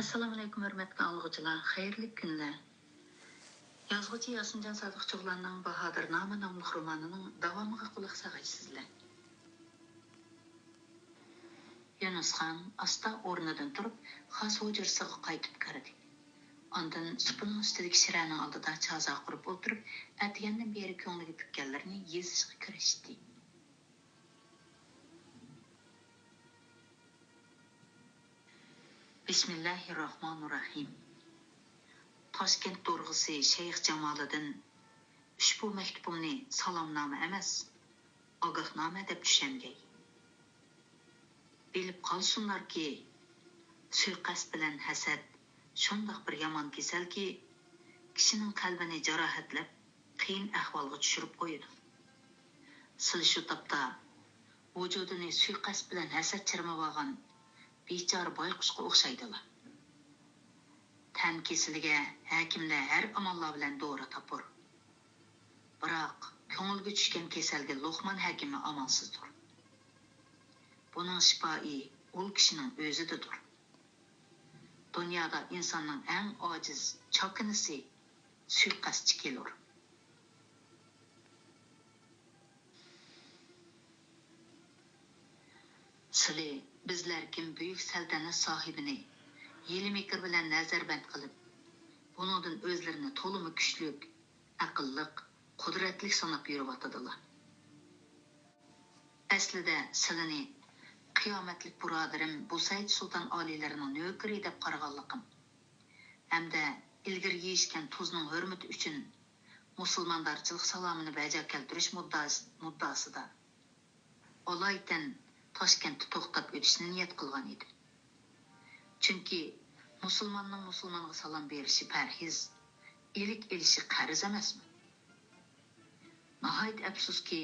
Assalomu alaykum hurmatli o'quvchilar, xayrli kunlar. Yozuvchi Yasinjon Sodiqcho'g'lanning Bahodir nomi nomli romanining davomiga quloq solgaysizlar. Yunusxon asta o'rnidan turib, xos hujrasiga qaytib kirdi. Ondan supuning ustidagi shiraning oldida chaza qurib o'tirib, atgandan beri ko'ngliga tukkanlarni yezishga kirishdi. Bismillahirrohmanirrohim. Toshkent to'rg'isi Shayx Jamoliddin ushbu maktubimni salomnoma emas, ogohnoma deb tushungay. Bilib qolsunlarki, suiqasd bilan hasad shundoq bir yomon kasalki, kishining qalbini jarohatlab, qiyin ahvolga tushirib qo'yadi. Siz shu topda vujudini suiqasd bilan hasad chirmab olgan bechora boyqushga o'xshaydilar. Tan kesiliga hakimlar har amallar bilan dori topur. Biroq ko'ngilga tushgan kasalga Luqman hakimi amansizdir. Buning shifoi ul kishining o'zidadir. Dunyoda insonning eng ojiz chokinisi suiqasdchi kelur. Sizlar bizlar kim buyuk saltanat sohibini yeli mikr bilan nazarband qilib, buningdan o'zlarini to'limi kuchlik, aqlliq, qudratli sanab yuribotadilar. Aslida sizlarni qiyomatlik birodarim Busayd sulton oliylarining nökri deb qaraganliqim hamda ilgir yeyishgan tuzning hurmati uchun musulmonlarchilik salomini bajo keltirish muddasida olaydan Toshkentda to'xtab o'tishni niyat qilgan edi. Chunki musulmonning musulmonga salom berishi parhiz, ilik elishi qarz emasmi? Nahayt afsuski,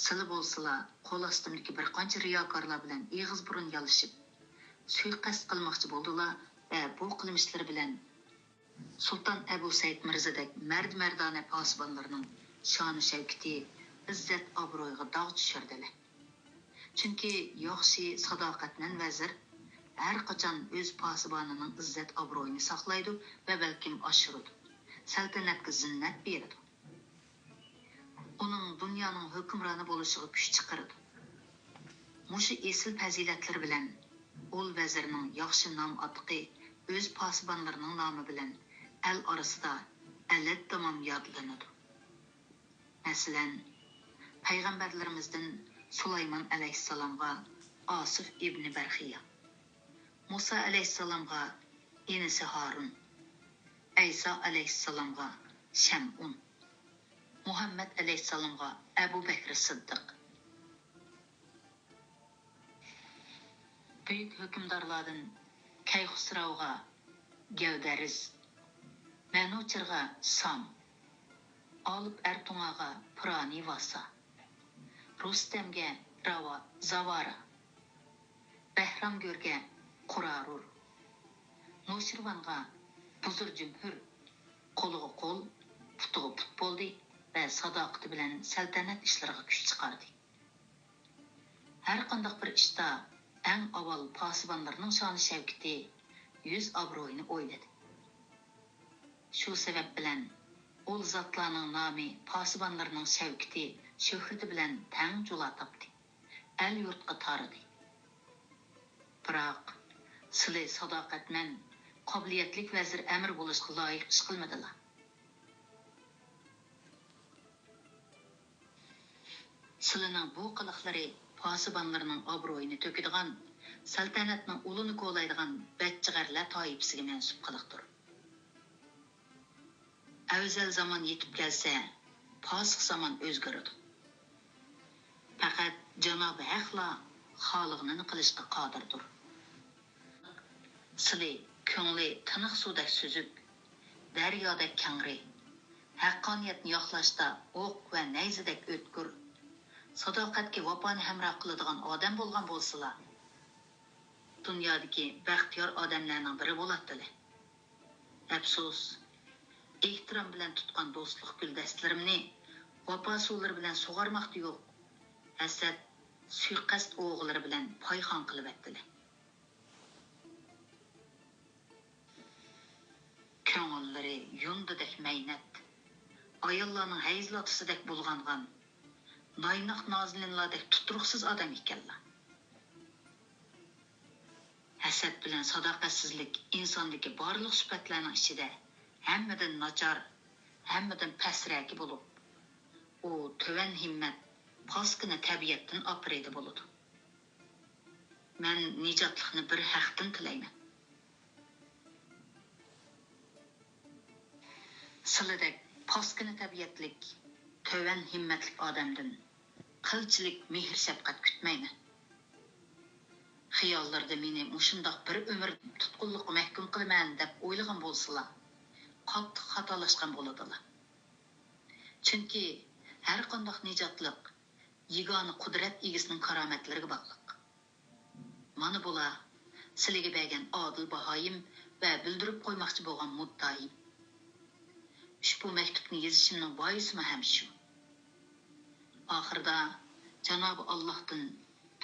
sizlar bo'lsalar qo'l ostimdagi bir qancha riyokorlar bilan eg'iz burun yalishib, suiqasd qilmoqchi bo'ldilar va bu qilmishlari bilan Sultan Abu Said Mirzadek mard-mardona posbonlarning shoni shavkati, izzat obro'yiga dog' tushirdilar. Chunki yaxshi sadoqatnan vazir har qachon o'z posbonining izzat obro'yini saqlaydi va balkim oshiradi. Saltanatga zinnat beradi. Uning dunyoning hukmroni bo'lishiga kuch chiqaradi. Mushu esil fazilatlar bilan ul vazirning yaxshi nom atiqi o'z posbonlarining nomi bilan el orasida alat tamom yodlanadi. Masalan, payg'ambarlarimizdan Sulaymon alayhissalomga Asif ibn Barxiya, Musa alayhissalomga inisi Harun, Ayso alayhissalomga Shamun, Muhammad alayhissalomga Abu Bakr Siddiq. Büyük hükümdarlardan Kayxusravga Gavdariz, Manuchirga Sam, Alib Ertungaga Purani Vasa, Rustemga Rava Zavara, Behramgörga Qurarur, Nushirvanga Buzur Jumhur, qo'liga qo'l, putiga put bo'ldi va sadoqati bilan saltanat ishlariga kuch chiqardi. Har qanday bir ishda eng avval posbonlarning shoni shavkati, yuz obro'yini o'yladi. Shu sabab bilan ul zotlarning nomi posbonlarning shavkati, shuhrati bilan tang jula topdi. El yurtga taridi. Biroq sizlar sadoqatman, qobiliyatli vazir amir bo'lishga loyiq ish qilmadilar. Sizlarning bu qiliqlari posbonlarning obro'yini to'kadigan, saltanatning ulini qo'laydigan bachchig'arlar toifasiga mansub qiliqdir. Avzal zamon yetib kelsa, posiq zamon o'zgaradi. Faqat Janobi Haqla xoliqni qilishga qodirdir. Sizlar ko'ngli tiniq suvdek suzib, daryodek kangri, haqqoniyatni yo'qlashda o'q va nayzadek o'tkir, sadoqatga vafoni hamroh qiladigan odam bo'lgan bo'lsalar, dunyodagi baxtiyor odamlarning biri bo'ladilar. Afsus, ehtirom bilan tutgan do'stlik guldastlarimni vafo suvlari bilan sug'armoqda yo'q, hasad, suiqasd o'g'illari bilan poyxon qilib etdilar. yundidek meynat, ayollarning hayzlatısidek bulgangan, naynaq nazilinlardek tuturuqsuz adam ekanlar. Hasad bilan sadoqatsizlik insondagi barliq sifatlarning ichida hammadan nachar, hammadan pasraki bo'lib, u töven himmat, paskina tabiatdan apreydi bo'ladi. Men nijotlikni bir haqdan tilayman. Siladek paskina tabiatlik, töven himmatlik odamdan qilchilik, mehr shafqat kutmayman. Xiyollarda meni mushundoq bir umr tutqunlikqa mahkum qilaman deb o'ylagan bo'lsalar, qattiq xatolashgan bo'ladilar. Chunki har qanday nijotlik yagona qudrat egasining karomatlariga bog'liq. Mana bular sizlarga bergan odil bahoyim va bildirib qo'ymoqchi bo'lgan muddaim. Ushbu maktubni yozishimning boisi ham shu. Oxirida Janobi Allohdan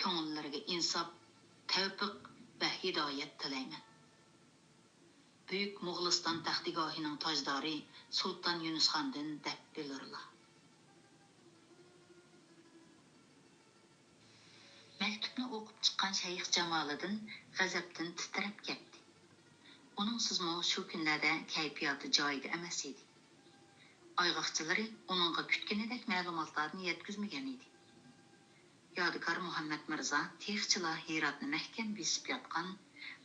ko'ngillariga insof, tavfiq va hidoyat tilayman. Buyuk Mo'g'uliston taxtigohining tojdori Sulton Yunusxondan deb bilirlar. Maktubni o'qib chiqqan Shayx Jamoliddin g'azabdan titrab ketdi. Uning sizmo shu kunlarda kayfiyati joyida emas edi. Ayg'oqchilari uningga kutganidek ma'lumotlarni yetkazmagan edi. Yodgor Muhammad Mirzo texchilar Hirotni mahkam besib yotgan,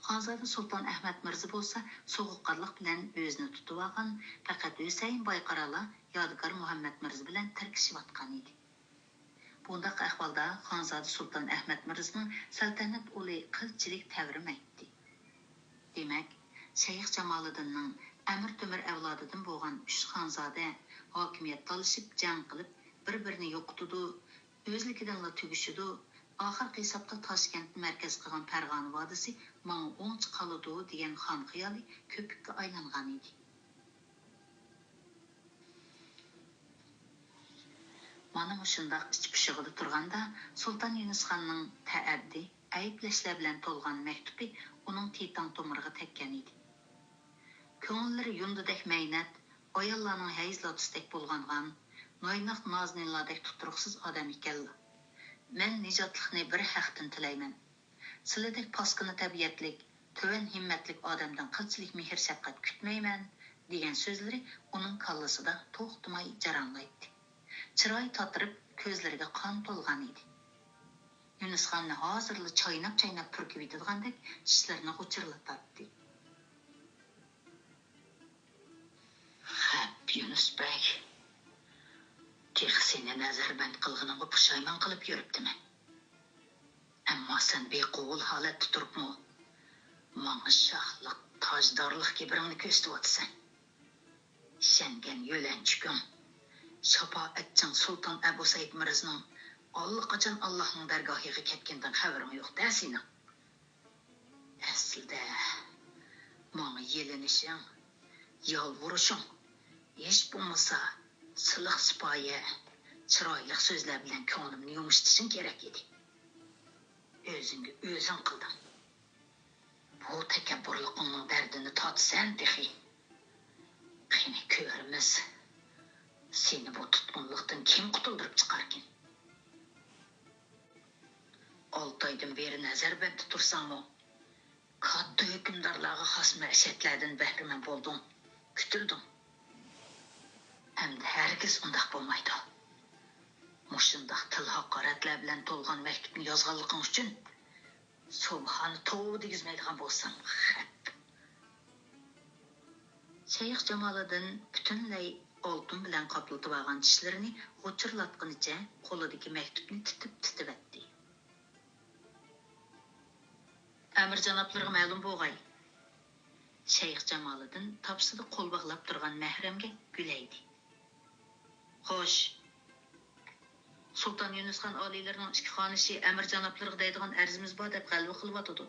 Xonzoda Sulton Ahmad Mirzo bo'lsa so'g'uqqanlik bilan o'zini tutib olgan, faqat Husayn Boyqarala Yodgor Muhammad Mirzo bilan tirkishib yotgan edi. Bundaq ahvolda Xonzoda Sulton Ahmad Mirzoning saltanat uli qilchilik tavrimaydi. Demak, Shayx Jamoliddinning Amir Temur avlodidan bo'lgan 3 xonzoda hokimiyat talashib, jang qilib, bir-birini yo'qotdi, o'zligidan tugishidi. Oxirgi hisobda Toshkentni markaz qilgan Farg'ona vodiysi menga o'ngchi qoladi degan xon xiyoli ko'pikka aylangan edi. Mana shundoq ichib-pishig'ida turganda Sulton Yunusxonning ta'addi, ayblashlar bilan to'lgan maktubi uning titan tomiriga tekkan edi. Ko'ngillari yundidek meynat, ayollarning hayzlatisdek bo'lgangan, noynoq nozinlardek tuturuqsiz odam ekanlar. Men nijotlikni bir haqdan tilayman. Sizlardek paskina tabiatlik, töven himmatlik odamdan qilchilik, mehr shafqat kutmayman degan so'zlari uning kallasida to'xtamay jaranglaydi. Chiroy totirib, ko'zlariga qon to'lgan edi. Yunusxonni hozirla chaynab purkib yetadigandak tishlarini g'uchirlatdi. Hap Yunusbek, seni nazarband qilganimga pushaymon qilib yuribdiman. Ammo sen bequvul holatda turibmi? Menga shohlik, tojdorlik kibringni ko'rsatyapsan. Shangan yo'lanchikim, shafoatchan Sulton Abu Said Mirzoning allaqachon Allohning dargohiga ketgandan xabarim yo'q-da sening. Aslida menga yelinishing, yolvurishing hech bo'lmasa siliq sipoya, chiroyli so'zlar bilan ko'nglimni yumshatishing kerak edi. O'zingga o'zing qilding. Bu takabburlikning dardini totsan dehi. Qani ko'rimiz. Seni bu tutqunlikdan kim qutuldirib chiqarkin? 6 oydan beri nazarbandda tursangmi, katta hukmdorlarga xos ma'siyatlardan bahramand bo'lding, kutilding. Hamda hargiz undaq bo'lmaydi. Mushundaq til haqoratlar bilan to'lgan maktubni yozganliging uchun subhon tov degizmaydigan bo'lsam, xat. Shayx Jamoliddin butunlay oltin bilan qoplatib olgan tishlarini g'uchirlatganicha qo'lidagi maktubni titib etdi. Amir janoblarga ma'lum bo'lg'ay. Shayx Jamoliddin topsida qo'l bog'lab turgan mahramga gulaydi. Xo'sh, Sulton Yunusxon oliylarining ikki xonishi Amir janoblarga deydigan arzimiz bor deb g'alva qilyotdi.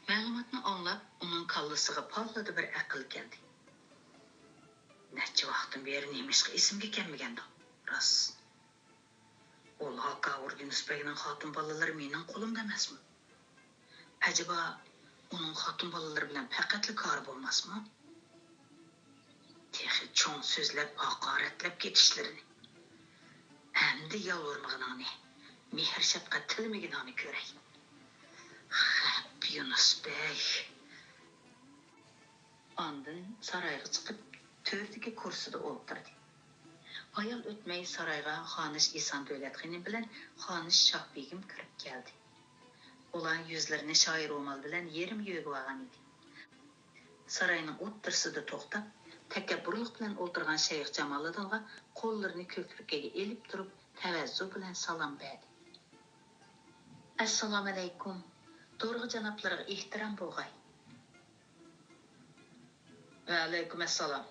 Ma'lumotni anglab, uning kallasiga pallada bir aql keldi. Necha vaqtdan beri nemishqa esimga kelmaganda. Rost. Olg'a Yunusbekning xotin bolalari mening qo'limda emasmi? Acaba Onun hatun balaları bilen paqatlı karı bolmasmı? Texi çoğun sözlep, haqaretlep ketişlerini. Әмді yalvarmağını, mehr şefkat tilmegini körey. Hep Yunus Bey. Andın sarayga çıkıp, tördeki kursuda oturdu. Ayal ötmeyi sarayga Xanish İhsan Dövletxini bilen Xanish Şahbegim kirip geldi. Olan yüzlerini şair olmalı bilen yerim yögü vagan idi. Sarayının o'ttirsida to'xtab, takabburlik bilan o'tirgan Shayx Jamoliddinga qo'llarini ko'krigiga elib turib, tavazzu bilan salom berdi. Assalomu alaykum. To'rg'i janoblarga ehtirom bo'lg'ay. Va alaykum assalom.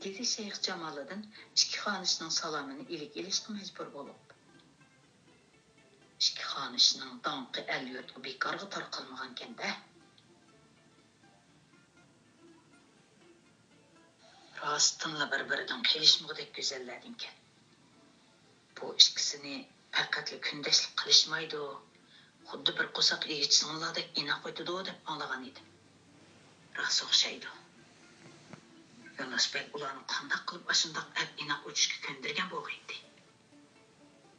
Dedi Shayx Jamoliddin ikki xonishning salomini ilik ilishga majbur bo'lib. Ikki xonishning donqi el-yurtga bekorga tarqalmagan kanda. Rostınla bir-biridan kelishmag'idek go'zalladinkan. Bu ikkisini faqatli kundoshlik qilishmaydi. Xuddi bir qo'saq egitsinlardek inoq o'tidi deb anglagan edim. Rost o'xshaydi. Yunus Bey ularni qanday qilib ashundoq inoq o'tishga ko'ndirgan bo'lg'aydi.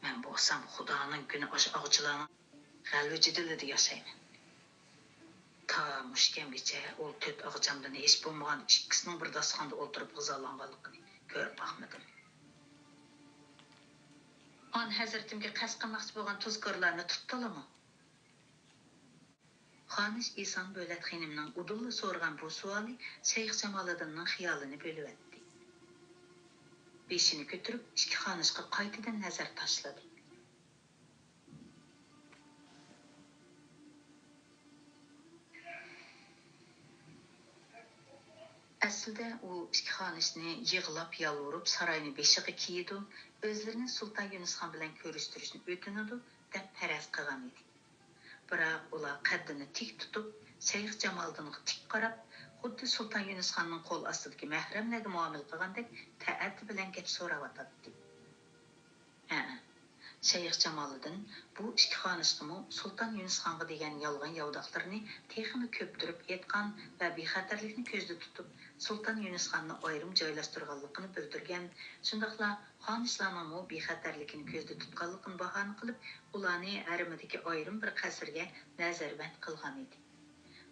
Men bo'lsam Xudoning kuni o'sha og'chilarning g'alvi jidilida yashayman. Ta mushkamgacha ol to'rt og'chamdan hech bo'lmagan ikkisining bir dastonda o'tirib g'izallanganligini ko'rib baxmadim. An hazratimga qasd qilmoqchi bo'lgan tuzkorlarni tutdilimi? Xanish İhsan Dövletxinimning udulla so'rgan bu savoli Shayx Jamoliddinning xiyolini bo'lib o'tdi. Beshini ko'tarib, ikki xonishga qaytadan nazar tashladi. Aslida u ikki xonishni yig'lab yalvorib saroyni beshiga kiydi, o'zlarini Sulton Yunusxon bilan ko'rishtirishni o'tinadi deb faraz qilgan edi. Biroq ular qaddini tik tutib, Shayx Jamoliddinga tik qarab, xuddi Sulton Yunusxonning qo'l ostidagi mahramlarga muomala qilgandek ta'addi bilan gap so'rayotdi. Shayx Jamoliddin bu ikki xonishga Sulton Yunusxonga degan yolg'on yovdoqlarni texmi ko'ptirib aytgan va bexatarlikni ko'zda tutib, Sulton Yunusxonni ayrim joylashtirganligini bildirgan, shundaqla xonishlarning bexatarlikni ko'zda tutganligini bahona qilib, ularni haramidagi ayrim bir qasrga nazarband qilgan edi.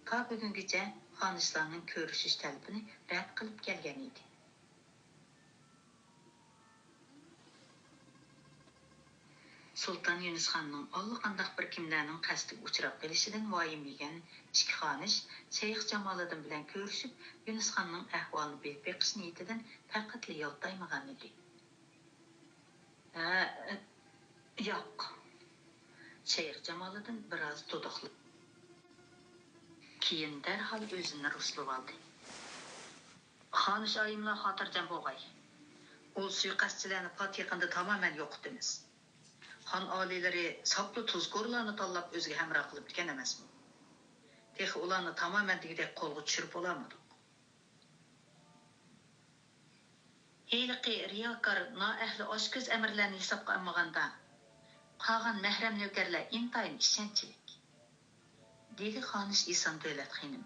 Ta bugungacha xonishlarning ko'rishish talabini rad qilib kelgan edi. Sultan Yunusxonning allaqanday bir kimlarning qasdiga uchrab qolishidan voyimlagan ikki xonish Shayx Jamoliddin bilan ko'rishib, Yunusxonning ahvolini bilib beqish niyatidan faqatli yoltaymagan edi. Yo'q. Shayx Jamoliddin biroz duduqli. Keyin darhol o'zini ruslab oldi. Xonish oyimlar xotirjam bo'lg'ay. Ol suiqasdchilarni pat yaqinda tamoman yo'qotamiz. Xon oliylari saplı tuzkorlarni tanlab o'ziga hamroh qilib ekan emasmi? Texi ularni tamoman degidek qo'lga tushirib olamadik. Heliqi riyokor noahli oshko'z amirlarni hisobga olmaganda qolgan mahram navkarlar intayin ishonchlik. Dedi Xanish İhsan Dövletxinim.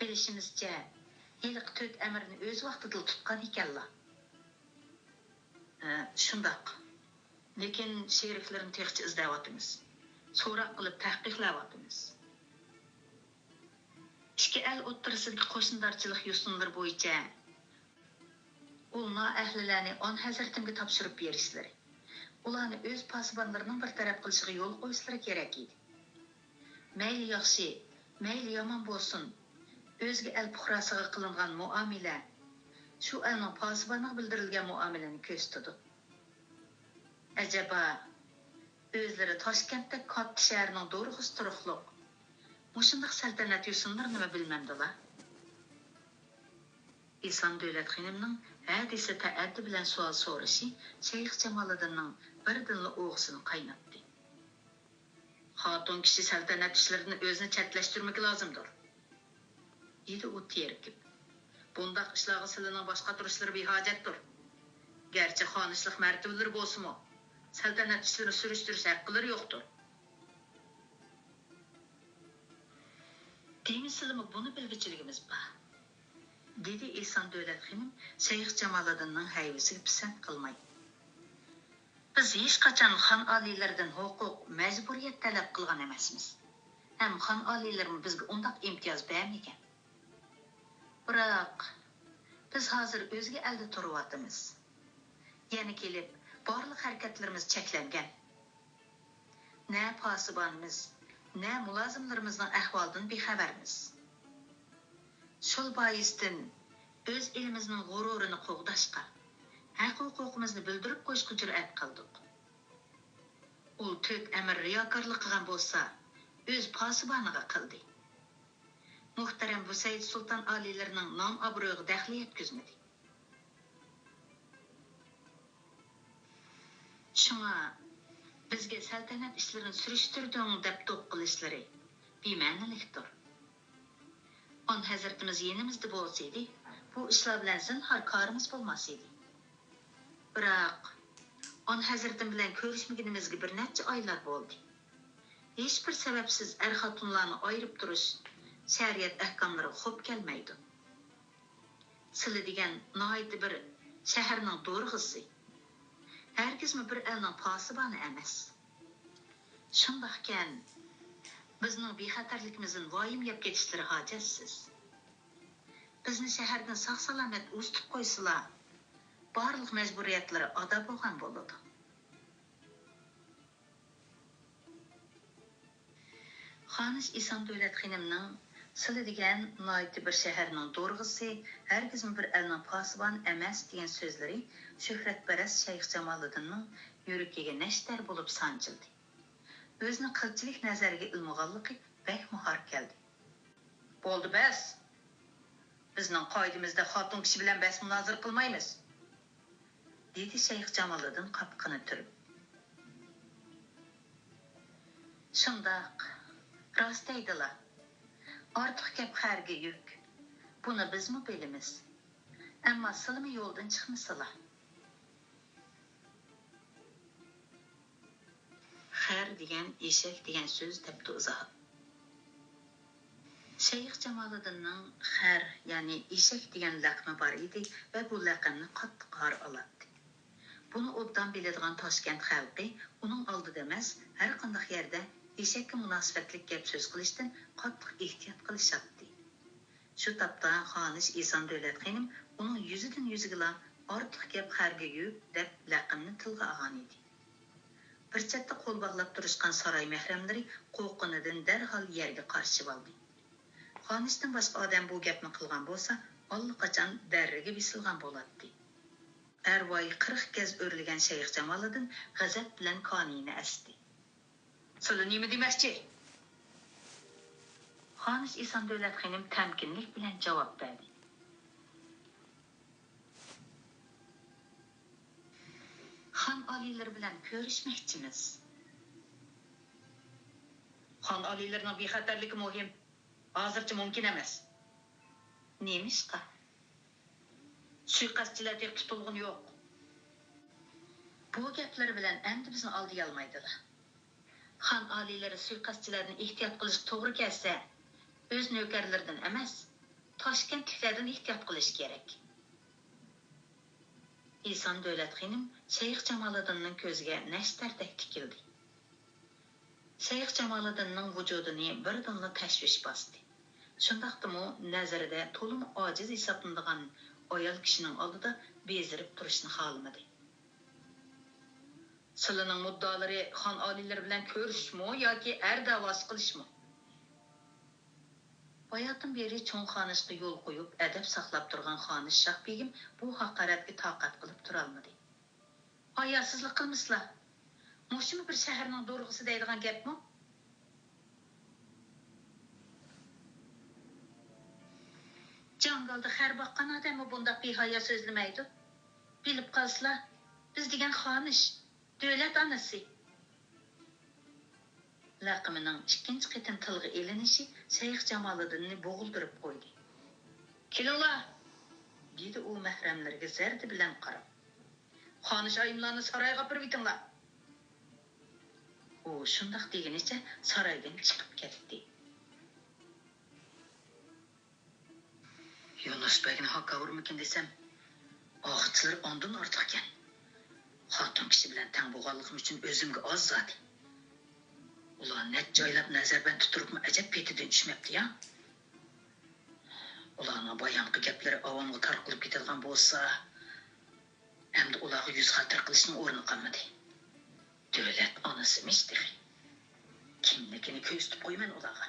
Bilishimizcha, heliqi to'rt amirni o'z vaqtida tutgan ekanlar. Shundoq. Lekin sheriklarni texchi izlayapmiz. So'roq qilib tahqiqlayapmiz. Ikki el o'ttirisidagi qo'shindarchilik yo'sinlari bo'yicha ulna ahlilarni on hazratimga topshirib berishlari. Ularni o'z pasbonlarining bir taraf qilishiga yo'l qo'yishlari kerak edi. Mayli yaxshi, mayli yomon bo'lsin, o'zga el puhrasiga qilingan muomala shu elning pasboniga bildirilgan muomalani ko'rsatdi. Acaba o'zlari Toshkentda katta shaharning do'rg'is turuqliq mushundaq saltanat yo'sinlar nima bilmamdilar. İhsan Dövletxinimning hadisa ta'addi bilan savol so'rashi Shayx Jamoliddinning birdinla o'g'sini qaynatdi. Xotun kishi saltanat ishlarini o'zini chatlashtirmak lozimdir. Dedi u terkib. Bundaq ishlarga sizlarning boshqa turishlari behojatdir. Garchi xonishlik martabalari bo'lsa-mu, saltanat ishlarini surishtirish haqqilari yo'qdir. Demisizmi bunu bilgichiligimiz bor, dedi Eson Davlat xonim Shayx Jamoliddinning hayvisiga pisand qilmay. Biz hech qachon xon oliylardan huquq, majburiyat talab qilgan emasmiz. Ham xon oliylarimiz bizga undaq imtiyoz bermagan. Biroq biz hozir o'zga elda turyapmiz. Yana kelib, barliq harakatlarimiz cheklangan. Na posibonimiz, na mulozimlarimizning ahvolidan bexabarmiz. Shul boisdan o'z elimizning g'ururini qo'g'dashqa, haq-huquqimizni bildirib qo'yishga jur'at qildik. U to'rt amir riyokorlik qilgan bo'lsa, o'z posiboniga qildi. Muhtaram Busayd Sultan oliylarining nom obro'yiga daxli yetkazmadi. Shunga bizga saltanat ishlarini surishtirding deb to'q qilishlari bema'nilikdir. On hazratimiz yenimizda bo'lsaydi, bu ishlar bilan zinhor korimiz bo'lmas edi. Biroq on hazratim bilan ko'rishmaganimizga bir necha oylar bo'ldi. Hech bir sababsiz xotinlarni ayirib turish shariat ahkomlari xo'p kelmaydi. Sili degan noyati bir shaharning do'rg'isi. Herkesmi bir elning posiboni emas. Shundaqkan bizning bexatarligimizdan voyim yeb ketishlari hojatsiz. Bizni shahardan sog' salomat o'stib qo'ysalar, barliq majburiyatlari ado bo'lgan bo'ladi. Xonish Eson Davlat xonimning Sili degan noyati bir shaharning do'rg'isi, herkesmi bir elning posiboni emas degan so'zlari shuhratparast Shayx Jamoliddinning yuragiga nashtar bo'lib sanchildi. O'zini qilchilik nazariga ilmog'anligi bak muhar keldi. Bo'ldi bas. Bizning qoidamizda xotin kishi bilan bas munozir qilmaymiz, dedi Shayx Jamoliddin qapqini turib. Shundoq, rost aydilar. Ortiq gap xarga yuk. Buni bizmi bilamiz. Ammo silmi yo'ldan chiqmasalar. Xar degan eshak degan so'z debdi izoh. Shayx Jamoliddinning xar, ya'ni eshak degan laqmi bor edi va bu laqamni qattiq har oladi. Buni obdan biladigan Toshkent xalqi uning oldida emas, har qanday yerda eshakka munosabatli gap so'z qilishdan qattiq ehtiyot qilishadi. Shu topda Xonish Eson Davlat xonim uning yuzidan yuziga ortiq gap xarga yuk deb laqamni tilga olgan edi. Bir chetda qo'l bog'lab turishgan saroy mahramlari qo'rqinidan darhol yerga qarshi oldi. Xonishdan boshqa odam bu gapni qilgan bo'lsa, allaqachon darriga bisilgan bo'ladi. Arvoyi 40 kez o'rlagan Shayx Jamoliddin g'azab bilan qonini asdi. "Sulu nima demoqchi?" Xonish Eson Davlat xonim tamkinlik bilan javob berdi. Xon oliylar bilan ko'rishmoqchimiz. Xon oliylarining bexatarligi muhim. Hozircha mumkin emas. Nemishqa? Suiqasdchilar deb tutilgan yo'q. Bu gaplar bilan endi bizni oldiga olmaydilar. Xon oliylari suiqasdchilarni ehtiyot qilish to'g'ri kelsa, o'z navkarlaridan emas, Toshkentliklardan ehtiyot qilish kerak. Eson Davlat xonim Shayx Jamoliddinning ko'ziga nashtardek tikildi. Shayx Jamoliddinning vujudini birdamla tashvish bosdi. Shundaqdimi nazarida to'lim ojiz hisoblanadigan ayol kishining oldida bezirib turishni xohlamadi. Silining muddolari xon oliylari bilan ko'rishmi yoki da'vos qilishmi? Bayatdan beri cho'ng xonishga yo'l qo'yib, adab saqlab turgan Xonish Shohbegim bu haqoratga toqat qilib tura olmadi. Hayosizlik qilmisizlar. Mushimi bir shaharning do'rg'isi deydigan gapmi? Jangalda har boqqan odammi bundaq behayo so'zlamaydi? Bilib qolsizlar, biz degan Xonish, davlat onasi. Laqimining ikkinchi qitim tilga elinishi Shayx Jamoliddinni bo'g'ildirib qo'ydi. "Kelinglar", dedi u mahramlarga zardi bilan qarab. "Xonish ayimlarni saroyga olib bitinglar." U shundoq deganicha saroydan chiqib ketdi. Yunus Bey'in haqqa vurmakin desem, ağıtçılar ondan artıqken. Hatun kişi bilen tən boğallıqım üçün özümge az zat. Ulan net caylap nəzərben tuturup mu əcəb petidin düşmepti ya. Ulan bayanqı gepleri avamga tarqılıp ketadigan bolsa, hem de ulağı yüz xatır qilishning o'rni qolmadi. Devlet anasıymış deği. Kimlikini köystüp qoyman ulağa.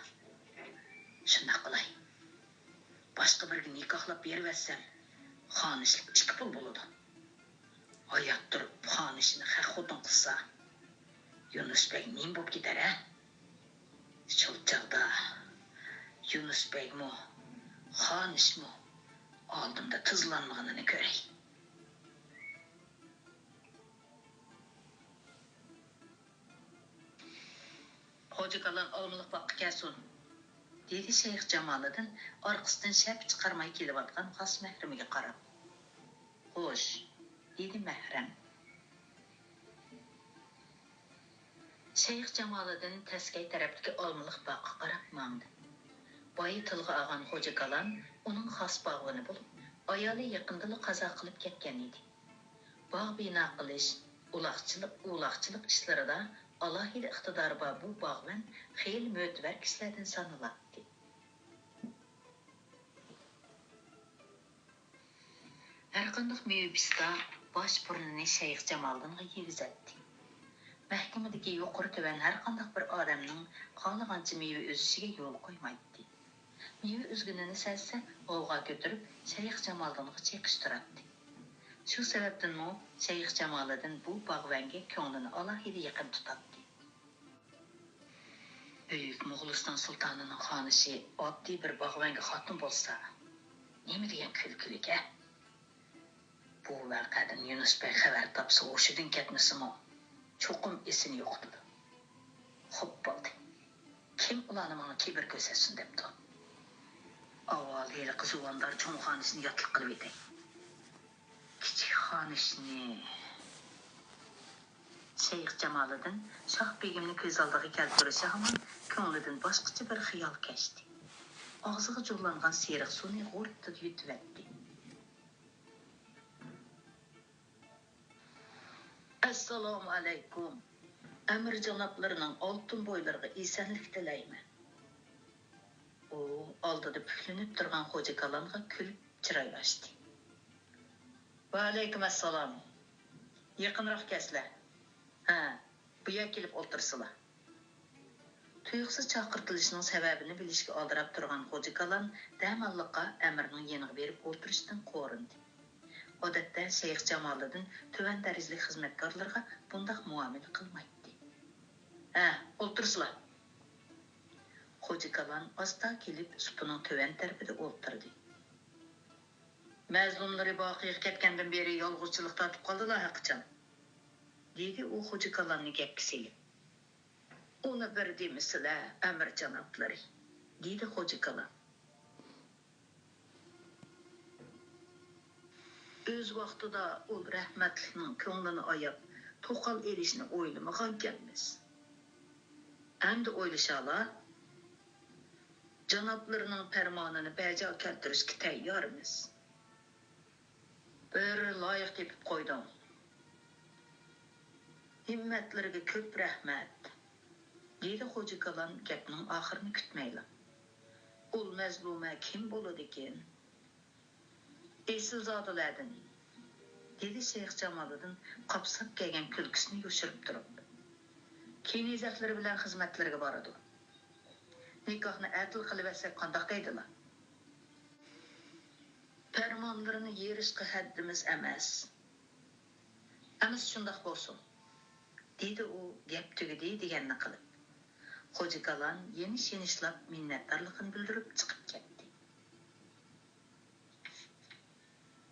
Şundaq qilay. Başqa birga nikohlab berivetsem, xonishlik 2 pul bo'ladi. Hayat durup xonishini haq xudun qilsa, Yunus Bey nim bo'lib ketar ha? Şol chaqda Yunus Bey mu, xonish mu oldimda tizlanmaganini ko'ray. Hoca kalan olmalık bakı kelsin, dedi Şeyh Jamoliddin orqasidan shap chiqarmay kelayotgan xos mahramiga qarab. Xo'sh, dedi mahram. Şeyh Jamoliddin teskay tarafdagi olmalık bakı qarab mangdi. Boyi tilga olgan Hoca kalan uning xos bog'ini bo'lib, ayoli yaqindala qazo qilib ketgan edi. Bog' bino qilish, uloqchilik ishlarida alohida iqtidori bor bu bog'van xeyli mo'tabar kishilardan sanaladi. Har qanday mevbista bosh burnini Shayx Jamoliddinga yegizatdi. Mahkamadagi yuqori tuvan har qanday bir odamning xohlagancha meva o'sishiga yo'l qo'ymaydi. Meva o'zgunini sezsa, g'ovg'a ko'tarib Shayx Jamoliddinga cheqishtiradi. Shu sababdan Shayx Jamoliddin bu bog'vanga ko'nglini alohida yaqin tutadi. Büyük Moğoliston sultanının xonishi oddiy bir bog'vanga xotin bo'lsa, nima degan kulkilik a? Bu voqeadan Yunus Bey xabar topsa, o'shidan ketmasimi? Cho'qim esini yo'qotdi. Xo'p bo'ldi. Kim ularni menga kibr ko'rsatsin debdi. Avval hali qizuvandar cho'ng xonishini yotliq qilib etay. Kichik xonishni Shayx Jamoliddin Shoh begimni ko'z oldiga keltirishi hamon ko'nglidan boshqacha bir xiyol kechdi. Og'ziga jo'g'langan seriq suvni g'urtib yutibdi. Assalomu alaykum. Amir janoblarining oltin bo'ylariga esanlik tilayman. U oldida puklanib turgan Xo'ja kalonga kulib chiroy ochdi. Va alaykum assalom. Yaqinroq kelsizlar. Ha, bu yerga kelib o'tirsizlar. Tuyuqsiz chaqirtilishining sababini bilishga oldirab turgan Xo'ja kalon damalliqqa Amirning yeniga berib o'tirishdan qo'rindi. Odatda Shayx Jamoliddin tuvan darajali xizmatkorlarga bundaq muomala qilmaydi. Ha, o'tirsizlar. Xo'ja kalon asta kelib supining tuvan tarafida o'tirdi. Mazlumlari boqiga ketgandan beri yolg'izchilik tortib qoldilar haqiqatan. Dedi u Xo'ja kalonni gapga selib. Uni bir demisizlar, Amir janoblari, dedi Xo'ja kalon. Öz vaqtida ul rahmatlining ko'nglini oyab, to'qal erishni o'ylamagan ekanmiz. Endi o'ylashala, janoblarining farmonini bajo keltirishga tayyormiz. Bir loyiq tepib qo'ydim. Himmatlarga ko'p rahmat, dedi Xo'ja kalon gapning oxirini kutmayla. Ul mazluma kim bo'ladi ekan? Esilzodalardan, dedi Shayx Jamoliddin qopsab kelgan kulkisini yo'shirib turib. Kenizaqlari bilan xizmatlarga boradi. Nikohni adil qilib etsak qandoq deydilar? Farmonlarini yerishga haddimiz emas. Emas shundoq bo'lsin, dedi u gap tugadi deganini qilib. Xo'ja kalon yenish-yenishlab minnatdorligini bildirib chiqib ketdi.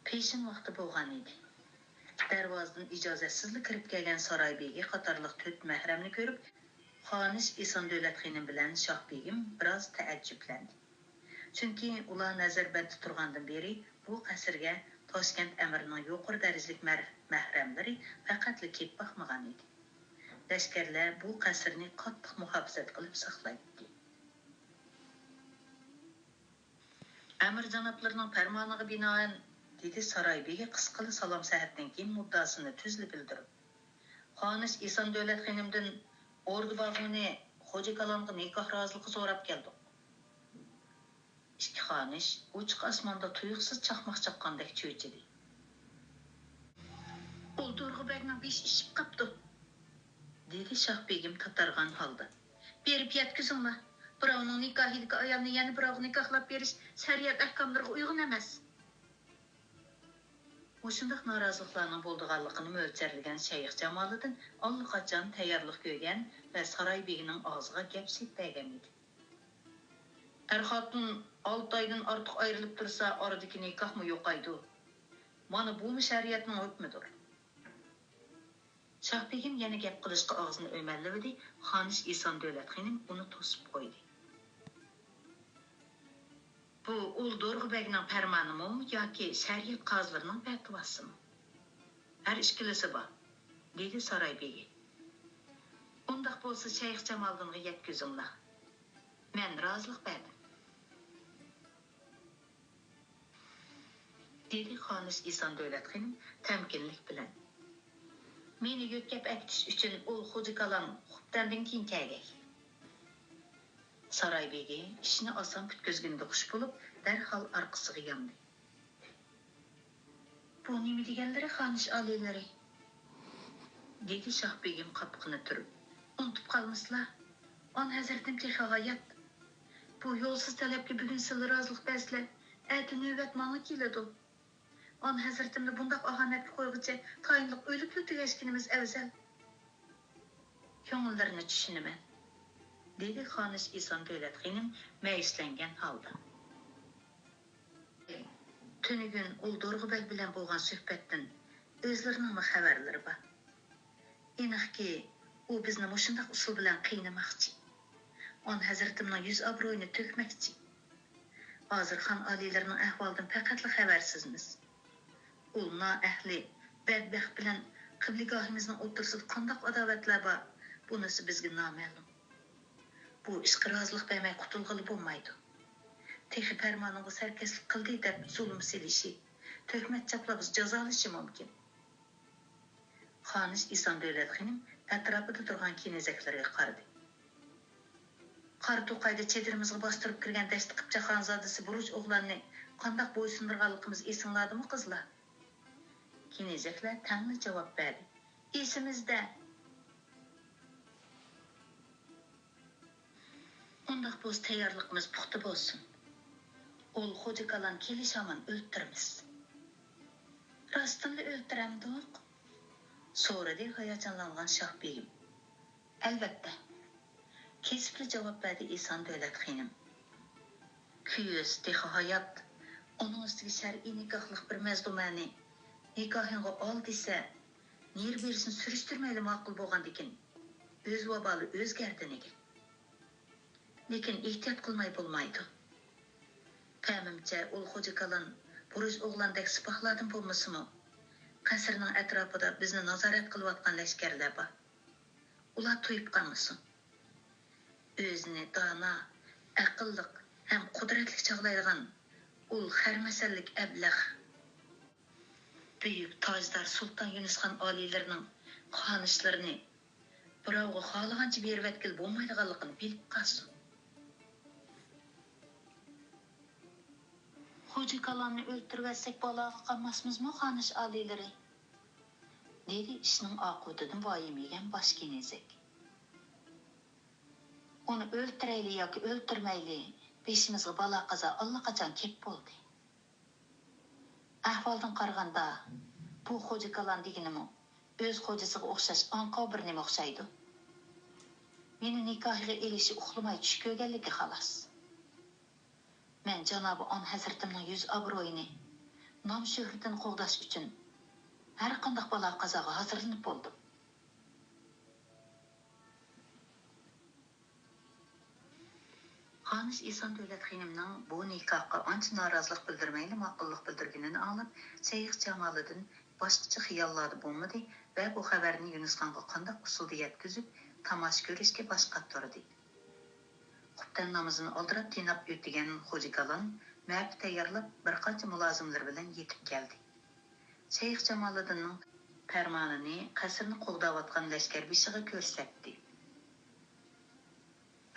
Peshin vaqti bo'lgan edi. Darvozadan ijozatsizlik kirib kelgan Saroybegi qatorliq 4 mahramni ko'rib, xonish Eson Davlatxonim bilan Shoh begim biroz taajjublandi. Chunki ular nazarbandda turgandan beri bu qasrga Toshkent amirining yuqori darajalik mahramlari faqatli kelib boqmagan edi. Lashkarlar bu qasrni qattiq muhofazat qilib saqlaydi. Әмір жанапларының пәрманыға binaen, dedi Saray Bey'e qısqalı salam səhətdən keyin muddasını tüzlü bildirib. Xanish İhsan Dövlət xanımdan ordu bağını Xoca Kalanğa nikah razılığı sorab keldi. İki xanish uçuq asmanda tuyuqsuz çaqmaq çaqqandek çöçüdü. Ol Dorg'ubekning besh ishib qapti, dedi Shoh Begim tatargan holda. Berib yetkizinglar. Birovning nikohidagi ayolni yana birovga nikohlab berish shariat ahkomlariga uyg'un emas. Oşundaq narazılıqlarının bolduğanlığını mölçərləyən Şeyx Camaliddin allaqaçan tayyorlik ko'rgan və Saray Begining og'ziga gap sepmagan edi. Xotun 6 oydan ortiq ayrilib tursa, oradagi nikohmi yo'qaydi. Mana bu shariatning hukmidir. Shoh Begim yana gap qilishga og'zini o'malladi. Xonish Ihson Dövlət xonim uni to'sib qo'ydi. Bu ul Dorg'ubekning farmonimi yoki shariat qozilarining fatvosimi? Har ikkilisi bor, dedi Saray Begi. Undaq bo'lsa Shayx Jamoliddinga yetkazinglar. Men rozilik berdim, dedi Xonish Ihson Dövlət xonim tamkinlik bilan. Meni yo'tkab aktish uchun ul Xo'ja Kalon xubdandan keyin kelgan. Saray Begi ishni oson bitkazganda xush bo'lib, darhol orqasiga yondi. Bu nima deganlari Xonish oliylari? Dedi Shoh Begim qapqini turib. Unutib qolmaslar. On hazratim texag'ayat. Bu yo'lsiz talabga bugun sizlar rozilik bersizlar. Ati navbat menga keladi. On hazratimni bundaq ohanatga qo'yguncha tayinliq o'lib o'tgashkinimiz afzal. Ko'ngillarni tushunaman, dedi Xonish Ihson Dövlət xonim məyuslangan holda. Tünigun ul Dorg'ubek bilan bo'lgan suhbatdan o'zlarining xabarlari bor. Aniqki, u bizni mushundaq usul bilan qiynamoqchi. On hazratimning yuz obro'yini to'kmoqchi. Hozir xon oliylarining ahvolidan faqatli xabarsizmiz. Ulna ahli badbaxt bilan qibligahimizning o'rtasida qandoq adovatlar bor, bunisi bizga noma'lum. Bu ishga rozilik bermay qutulg'ili bo'lmaydi. Texi farmonini sarkaslik qildi deb zulm silishi, tuhmat chaplab jazolashi mumkin. Xonish Ihson Dövlət xonim atrofida turgan kenezaklarga qaradi. Qora to'qayda chedirimizga bostirib kirgan dashti qipcha xonzodasi Buruj o'g'lonni qandoq bo'ysundirganligimiz esingladimi qizlar? Kenezaklar tangli javob berdi. Esimizda. Undaq bo'z tayyorligimiz puxta bo'lsin. Ol Xo'ja Kalon kelishaman o'ltiramiz. Rostini o'ltiramdiq? So'radi hayajonlangan Shoh Begim. Albatta. Kesibli javob berdi Ihson Dövlət xonim. Kuyuz texi hayot uning ustiga shar'iy nikohliq bir mazlumani nikohingga ol desa, ner bersin surishtirmayli ma'qul bo'lgandikin, o'z vaboli o'zgardiniga. Lekin ehtiyot qilmay bo'lmaydi. Ta'mimcha ul Xo'ja Kalon Buruj o'g'landek sipohlardan bo'lmasimi? Qasrning atrofida bizni nazorat qilayotgan lashkarlar bor. Ular to'yib qolmasin. O'zini dono, aqlliq ham qudratli chog'laydigan ul xarmasallik ablah buyuk tojdor Sulton Yunusxon oliylarining xonishlarini birovga xohlagancha berib atkil bo'lmaydiganligini bilib qolsin. Xo'ja Kalonni o'ltirib baloga qolmasmizmi xonish oliylari? Dedi ishning oqibatidan voyim yegan bosh kenezak. Uni o'ltirayli yoki o'ltirmayli, beshimizga balo qazo allaqachon kep bo'ldi. Ahvoldan qaraganda bu Xo'ja Kalon deganimi o'z xo'jasiga o'xshash anqov bir nima o'xshaydi. Meni nikohiga elishi uxlamay tush ko'rganligi xolos. Men janobi on hazratimning yuz obro'yini nom shuhratini qo'g'dash uchun har qanday balo qazoga hozirlanib bo'ldim. Xonish Ihson Dövlət xonimning bu nikohga ancha norozilik bildirmayli ma'qullik bildirganini anglab, Shayx Jamoliddin boshqacha xiyollarda bo'lmadi va bu xabarni Yunusxonga qanday usulda yetkazib, tomosha ko'rishga boshqa turdi. Xubdan namozini oldirib tinab o'tgan Xo'ja Kalon map tayyorlab bir qancha mulozimlar bilan yetib keldi. Shayx Jamoliddinning farmonini qasrni qo'g'dayotgan lashkarbeshiga ko'rsatdi.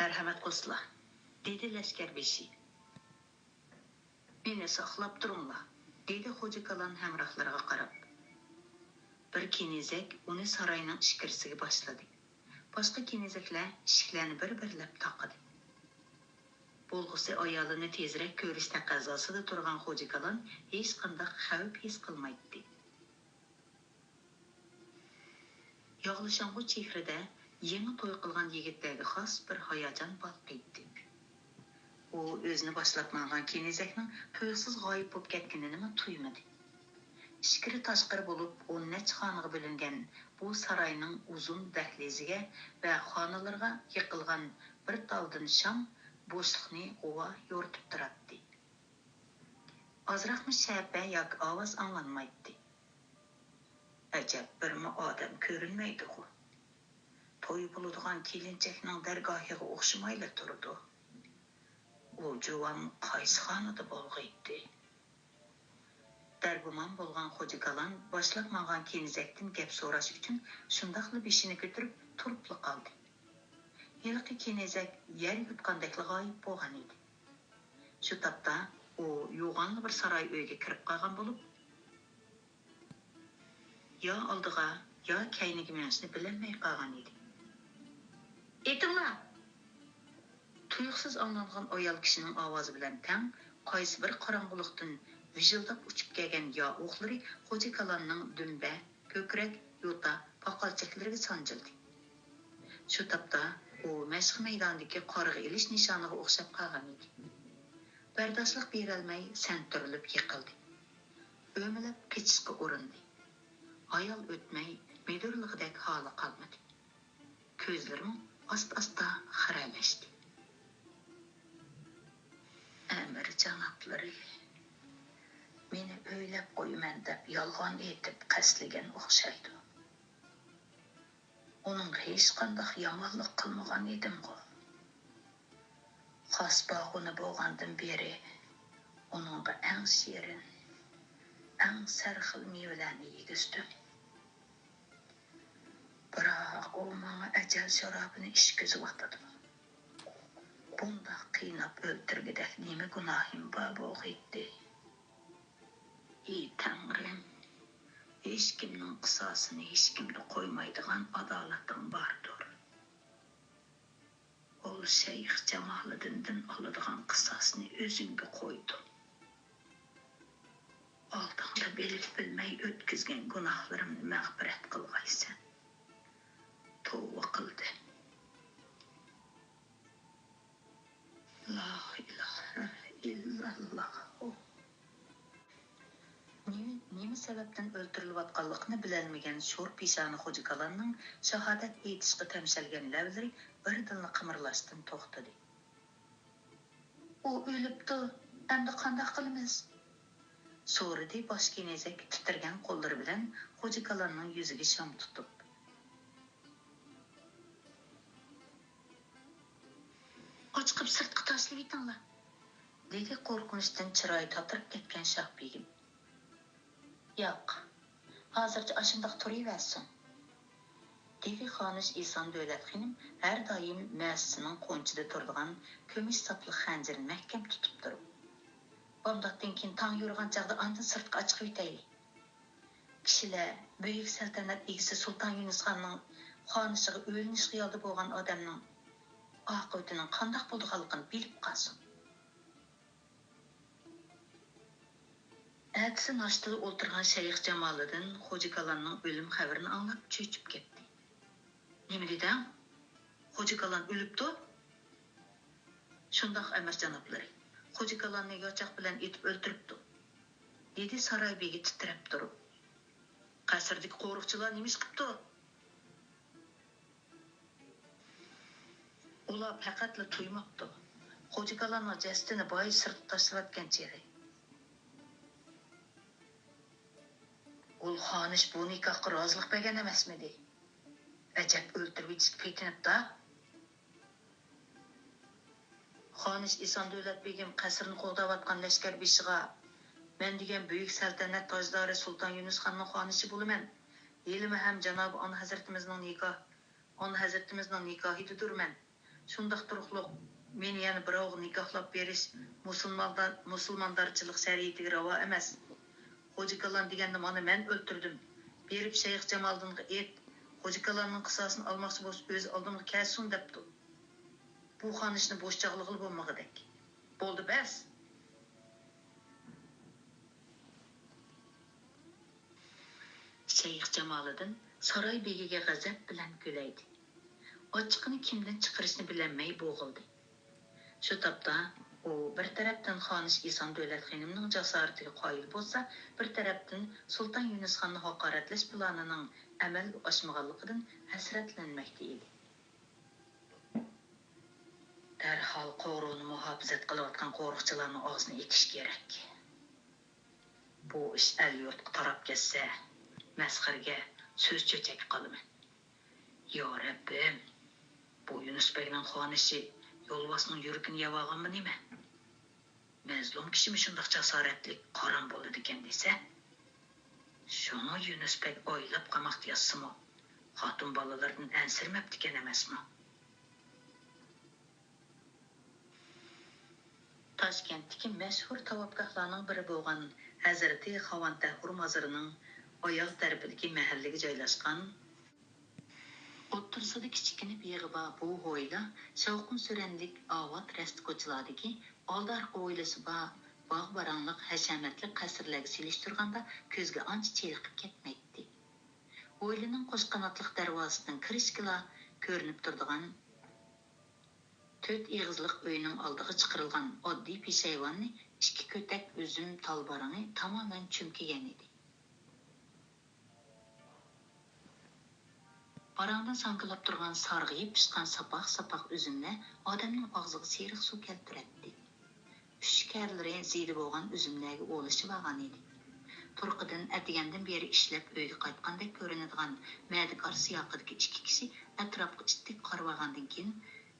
Marhamat qilsizlar, dedi lashkarbeshi. Meni saqlab turinglar, dedi Xo'ja Kalon hamrohlariga qarab. Bir kenizak uni saroyning ichkarisiga boshladi. Boshqa kenizaklar eshiklarni bir-birlab taqadi. Bo'lg'usi ayolini tezroq ko'rish taqozosida turgan Xo'ja Kalon hech qanday xavf his qilmaydi. Yog'lashong'u chehrada yangi to'y qilgan yigitlarga xos bir hayajon balqiydi. U o'zini boshlab kenizakning to'ysiz g'oyib bo'lib ketganini tuymadi. Ichkari tashqari bo'lib 10 xonaga bo'lingan bu saroyning uzun dahliziga va xonalarga yiqilgan bir taldin sham bo'shliqni g'uva yoritib turardi. Ozroqmi shaba yoki ovoz anglanmaydi. Ajab, birmi odam ko'rinmaydi-ku. To'y bo'ladigan kelinchakning dargohiga o'xshamayla turdi. U juvon qaysi xonada bo'lg'iydi? Dargumon bo'lgan Xo'ja Kalon boshlab mangan kenizakdan gap so'rash uchun shundaqli beshini ko'tarib turib qoldi. Yilqi kenizak yer yutqandek g'oyib bo'lgan edi. Shu topda u yo'g'onli bir saroy uyga kirib qolgan bo'lib, yo oldiga yo kayniga menishni bilmay qolgan edi. "Etinglar!" Tuyuqsiz anglangan ayol kishining ovozi bilan tang qaysi bir qorong'ulikdan vijildab uchib kelgan yo o'qlari Xo'ja Kalonning dumba, ko'krak, yo'ta, paqalchaklariga sanjildi. Shu topda u mashq maydonidagi qorg'a ilish nishoniga o'xshab qolgan edi. Bardoshlik berolmay santirilib yiqildi. O'milib kechishga urindi. Ayol o'tmay medirlig'idek holi qolmadi. Ko'zlarim asta-asta xiralashdi. Amir janoblari, meni o'ylab qo'yman deb yolg'on aytib qasligan o'xshaydi. Uning hech qanday yomonlik qilmagan edim-ku. Xos bog'ini bo'lgandan beri uningga eng shirin, eng sarxil mevalarni yegizdim. Biroq u menga ajal sharobini ishqizib Bunda qiynab o'ltirgidek nima gunohim bor bo'lg'iydi? Ey Tangrim, hech kimning qisosini hech kimga qo'ymaydigan adolating bordir. Ol Shayx Jamoliddindan oladigan qisosni o'zingga qo'ydim. Oldingda bilib bilmay o'tkazgan gunohlarimni mag'firat qilg'aysan. Tavba qildi. La ilaha illalloh. Nima sababdan o'ltirilayotganligini bilolmagan sho'r peshoni Xo'ja Kalonning shahodat aytishga tamshalgan lavlari birdan qimirlashdan to'xtadi. U o'libdi, endi qanday qilamiz? So'radi bosh kenizak titirgan qo'llari bilan Xo'ja Kalonning yuziga sham tutib. Ochqib sirtqa tashlab etinglar, dedi qo'rqinchdan chiroyi tatirib ketgan Shohbegim. Yo'q, hozircha ashundoq turaversin, dedi Xonish Eson Davlat xonim har doim muassisining qo'nchida turadigan kumush sapli xanjirini mahkam tutib turib. Bundan keyin tong yurgan chog'da andan sirtqa chiqib o'taylik. Kishilar buyuk saltanat egisi Sulton Yunusxonning xonishiga o'linish xiyolida bo'lgan odamning oqibatining qanday bo'lganligini bilib qolsin. Әтісі наштылы o'ltirgan Shayx Jamoliddin Xo'ja Kalonning o'lim xabarini anglab cho'chib ketdi. Nima deding? Xo'ja Kalon o'libdi? Shundoq emas janoblari. Xo'ja Kalonni yochoq bilan etib o'ltiribdi, dedi saroy begi titrab turib. Qasrdagi qo'riqchilar nima ish qilibdi? Ular faqatla tuymabdi. Xo'ja Kalonning jasadini boy sirtqa tashlayotgan cheri. Ul Xonish bu nikohga rozilik bergan emasmidi? Ajab o'ltirib petinibdi. Xonish Eson Davlat begim qasrni qo'g'dayotgan lashkar beshiga men degan buyuk saltanat tojdori Sulton Yunus xonning xonishi bo'laman. Elimi ham janobi on hazratimizning nikohidurman. Shundaq turuqliq meni yana birovga nikohlab berish musulmonlarchilik shariatiga ravo emas. Xo'ja kalon deganda mana men o'ltirdim. Berib Shayx Jamoliddinga ayt, Xo'ja kalonning qisosini olmoqchi bo'lsa o'zi oldimga kelsin debdi. Bu xonishni bo'sh chog'lig'i bo'lmag'idek. Bo'ldi bas. Shayx Jamoliddin saroy begiga g'azab bilan kulaydi. Ochiqni kimdan chiqarishni bilmay bo'g'ildi. Shu topda u bir tarafdan Xonish Eson Davlat xonimning jasoratiga qoyil bo'lsa, bir tarafdan Sulton Yunus xonni haqoratlash planining amalga oshmaganligidan hasratlanmoqda edi. Darhol qo'rg'onni muhofazat qilayotgan qo'riqchilarning og'zini etish kerak. Bu ish al-yurtga tarab ketsa, masxarga so'z cho'chak qolaman. Yo Rabbim, bu Yunus Begning xonishi yo'lbosning yuragini yavaganmi nima? Mazlum kishimi shundoq jasoratli qoram bo'ladi ekan desa, shuni Yunus Beg o'ylab qamoqda yotsimi, xotin bolalardan ansirmabdi ekan emasmi? Toshkentdagi mashhur tavobgohlarning biri bo'lgan Hazrati Xavontahur mozorining oyoq tarafidagi mahallaga joylashgan o'ttirsida kichkina beg'iba bu ho'yla shovqin suranlikovat rasti ko'chalardagi oldi-arqa o'ylasi bog' barangliq hashamatli qasrlarga selishtirganda ko'zga ancha cheliqib ketmaydi. Ho'ylining qo'shqanotliq darvozasidan kirishgila ko'rinib turadigan 4 egizliq uyning oldiga chiqarilgan oddiy peshayvonni 2 ko'tak uzum talbarani tamoman cho'mkigan edi. Barangdan sankilab turgan sarg'ayib pishgan sapaq uzumni odamning og'ziga seriq suv keltiradi. Ushkarlari ziydi bo'lgan uzumlarga o'lishib olgan edi. Turqidan atigandan beri ishlab uyga qaytgandek ko'rinadigan madikor siyoqidagi 2 kishi atrofga jiddiy qaravagandan keyin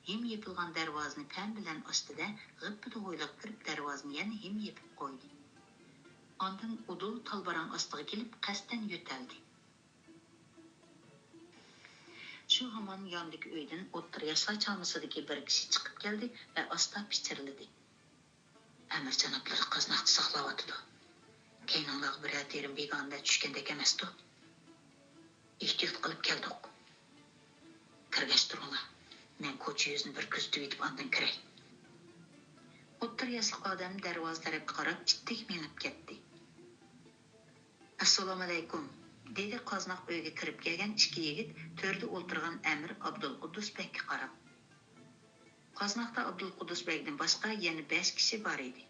him yepilgan darvozani pan bilan ostida g'ippida o'ylab kirib darvozani yana him yepib qo'ydi. Ondan udul talbarang ostiga kelib qasddan yo'taldi. Shu hamon yondagi uydan o'ttir yoshlar chalmasidagi bir kishi chiqib keldi va asta pichirladi. Amir janoblari qaznaqni saqlayotdi. Keynanlar bir terim beganda tushgandek emasdi. Ehtiyot qilib keldik. Kirgash turinglar. Men ko'cha yuzini bir kuzatib yetib ondan kiray. O'ttir yoshli odam darvoza tarafga qarab jiddiy menib ketdi. Assalomu alaykum. Dedi qaznaq uyga kirib kelgan 2 yigit to'rda o'ltirgan Amir Abdulquddus Begga qarab. Qaznaqda Abdulquddus Begdan boshqa yana 5 kishi bor edi.